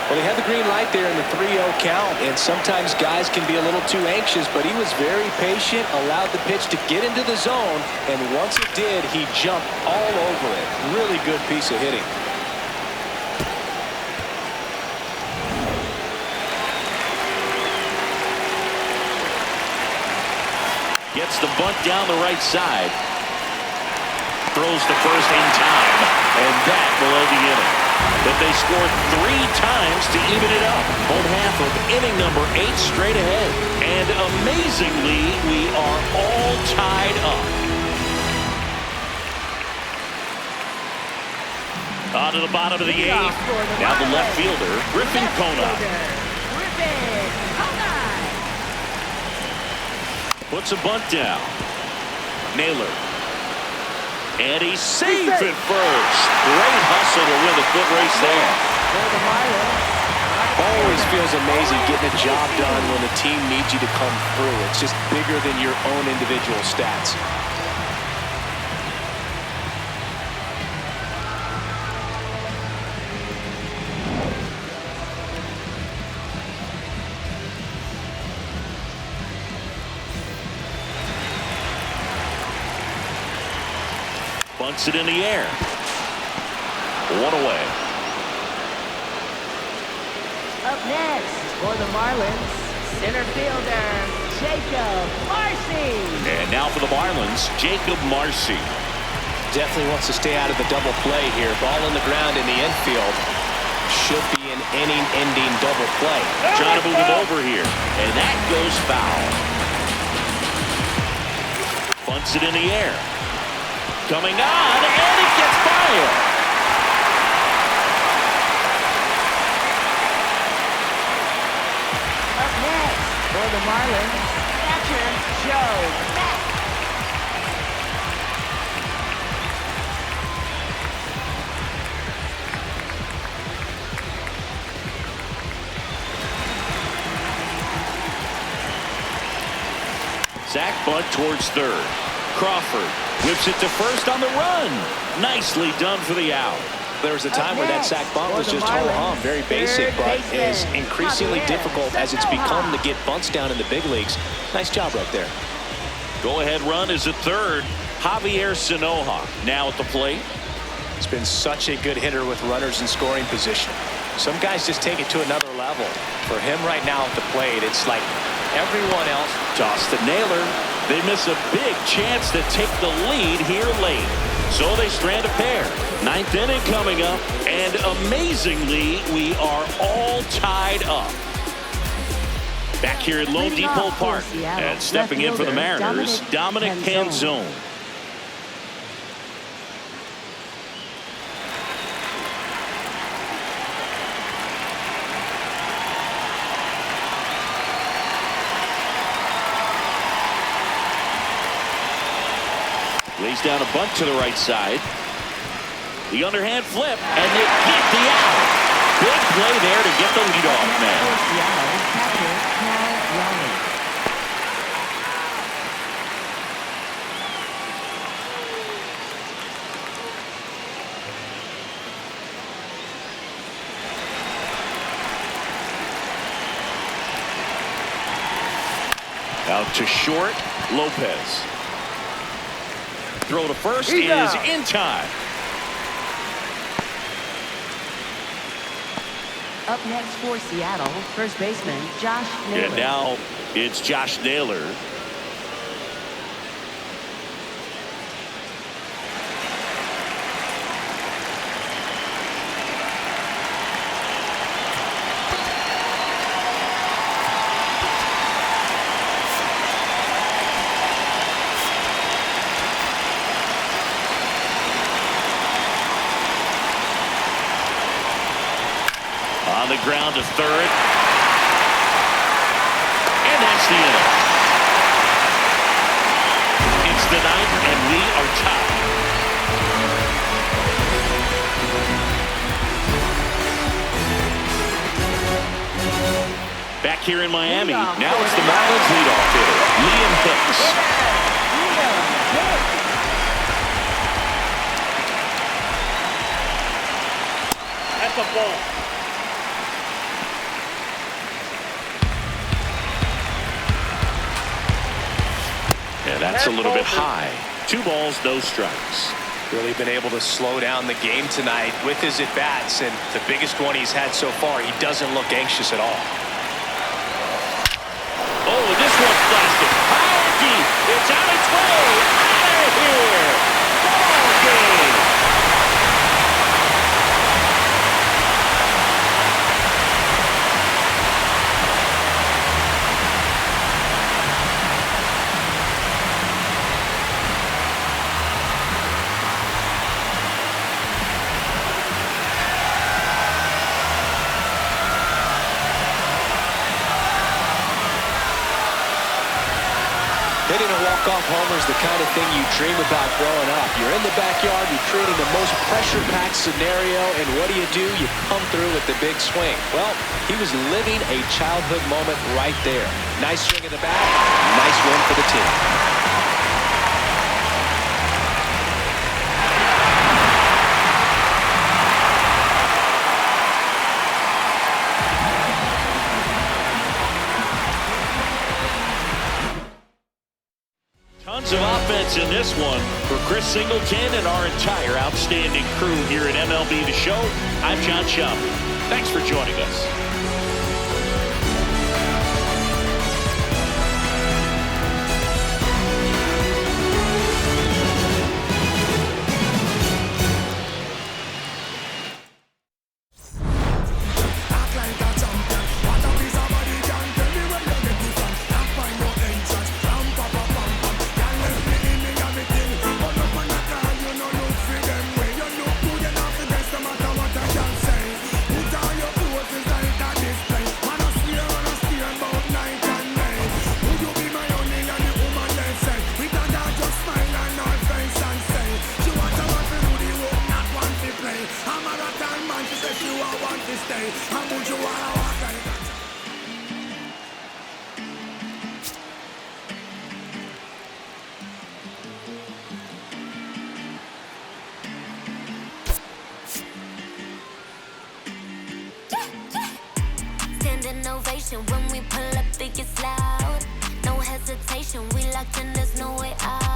Speaker 5: Well, he had the green light there in the 3-0 count, and sometimes guys can be a little too anxious, but he was very patient, allowed the pitch to get into the zone, and once it did, he jumped all over it. Really good piece of hitting.
Speaker 4: Gets the bunt down the right side. Throws the first in time, and that will end the inning. But they scored 3 times to even it up. Home half of inning number 8 straight ahead. And amazingly, we are all tied up. On to the bottom of the 8th. Now the left fielder, Griffin Kona. Puts a bunt down. Naylor. And he's safe at first. Great hustle to win the foot race there.
Speaker 5: Always feels amazing getting a job done when the team needs you to come through. It's just bigger than your own individual stats.
Speaker 4: Bunts it in the air. 1 away.
Speaker 6: Up next for the Marlins, center fielder, Jacob Marcy.
Speaker 4: And now for the Marlins, Jacob Marcy.
Speaker 5: Definitely wants to stay out of the double play here. Ball in the ground in the infield. Should be an inning-ending double play.
Speaker 4: Trying to move him over here. And that goes foul. Bunts it in the air. Coming on, and it gets by him.
Speaker 6: Up next for the Marlins, catcher Joe Beck.
Speaker 4: Zach bunt towards 3rd. Crawford whips it to first on the run. Nicely done for the out.
Speaker 5: There was a time where that sac bunt was just ho-hum, very basic, but is increasingly difficult as it's become to get bunts down in the big leagues. Nice job right there.
Speaker 4: Go-ahead run is at 3rd. Javier Sanoja now at the plate.
Speaker 5: He's been such a good hitter with runners in scoring position. Some guys just take it to another level. For him right now at the plate, it's like everyone else.
Speaker 4: Toss to Naylor. They miss a big chance to take the lead here late. So they strand a pair. 9th inning coming up. And amazingly, we are all tied up. Back here at LoanDepot Park, and stepping in for the Mariners, Dominic Canzone. Lays down a bunt to the right side. The underhand flip, and they get the out. Big play there to get the leadoff man. Out to short, Lopez. Throw to first is in time.
Speaker 6: Up next for Seattle, first baseman Josh Naylor.
Speaker 4: And now it's Josh Naylor. On the ground to third. And that's the inning. It's the ninth, and we are tied. Back here in Miami, now it's the Marlins leadoff hitter, Liam Hicks.
Speaker 7: That's a ball.
Speaker 4: Yeah, that's a little bit high. 2 balls, no strikes.
Speaker 5: Really been able to slow down the game tonight with his at-bats, and the biggest one he's had so far, he doesn't look anxious at all.
Speaker 4: Oh, this one's blasted. High deep. It's on its way. Out of here. Ball game.
Speaker 5: Hitting a walk-off homer is the kind of thing you dream about growing up. You're in the backyard, you're creating the most pressure-packed scenario, and what do? You come through with the big swing. Well, he was living a childhood moment right there. Nice swing at the bat, nice win for the team.
Speaker 4: Tons of offense in this one for Chris Singleton and our entire outstanding crew here at MLB The Show. I'm John Schaumburg. Thanks for joining us.
Speaker 11: When we pull up, it gets loud. No hesitation, we locked in, there's no way out.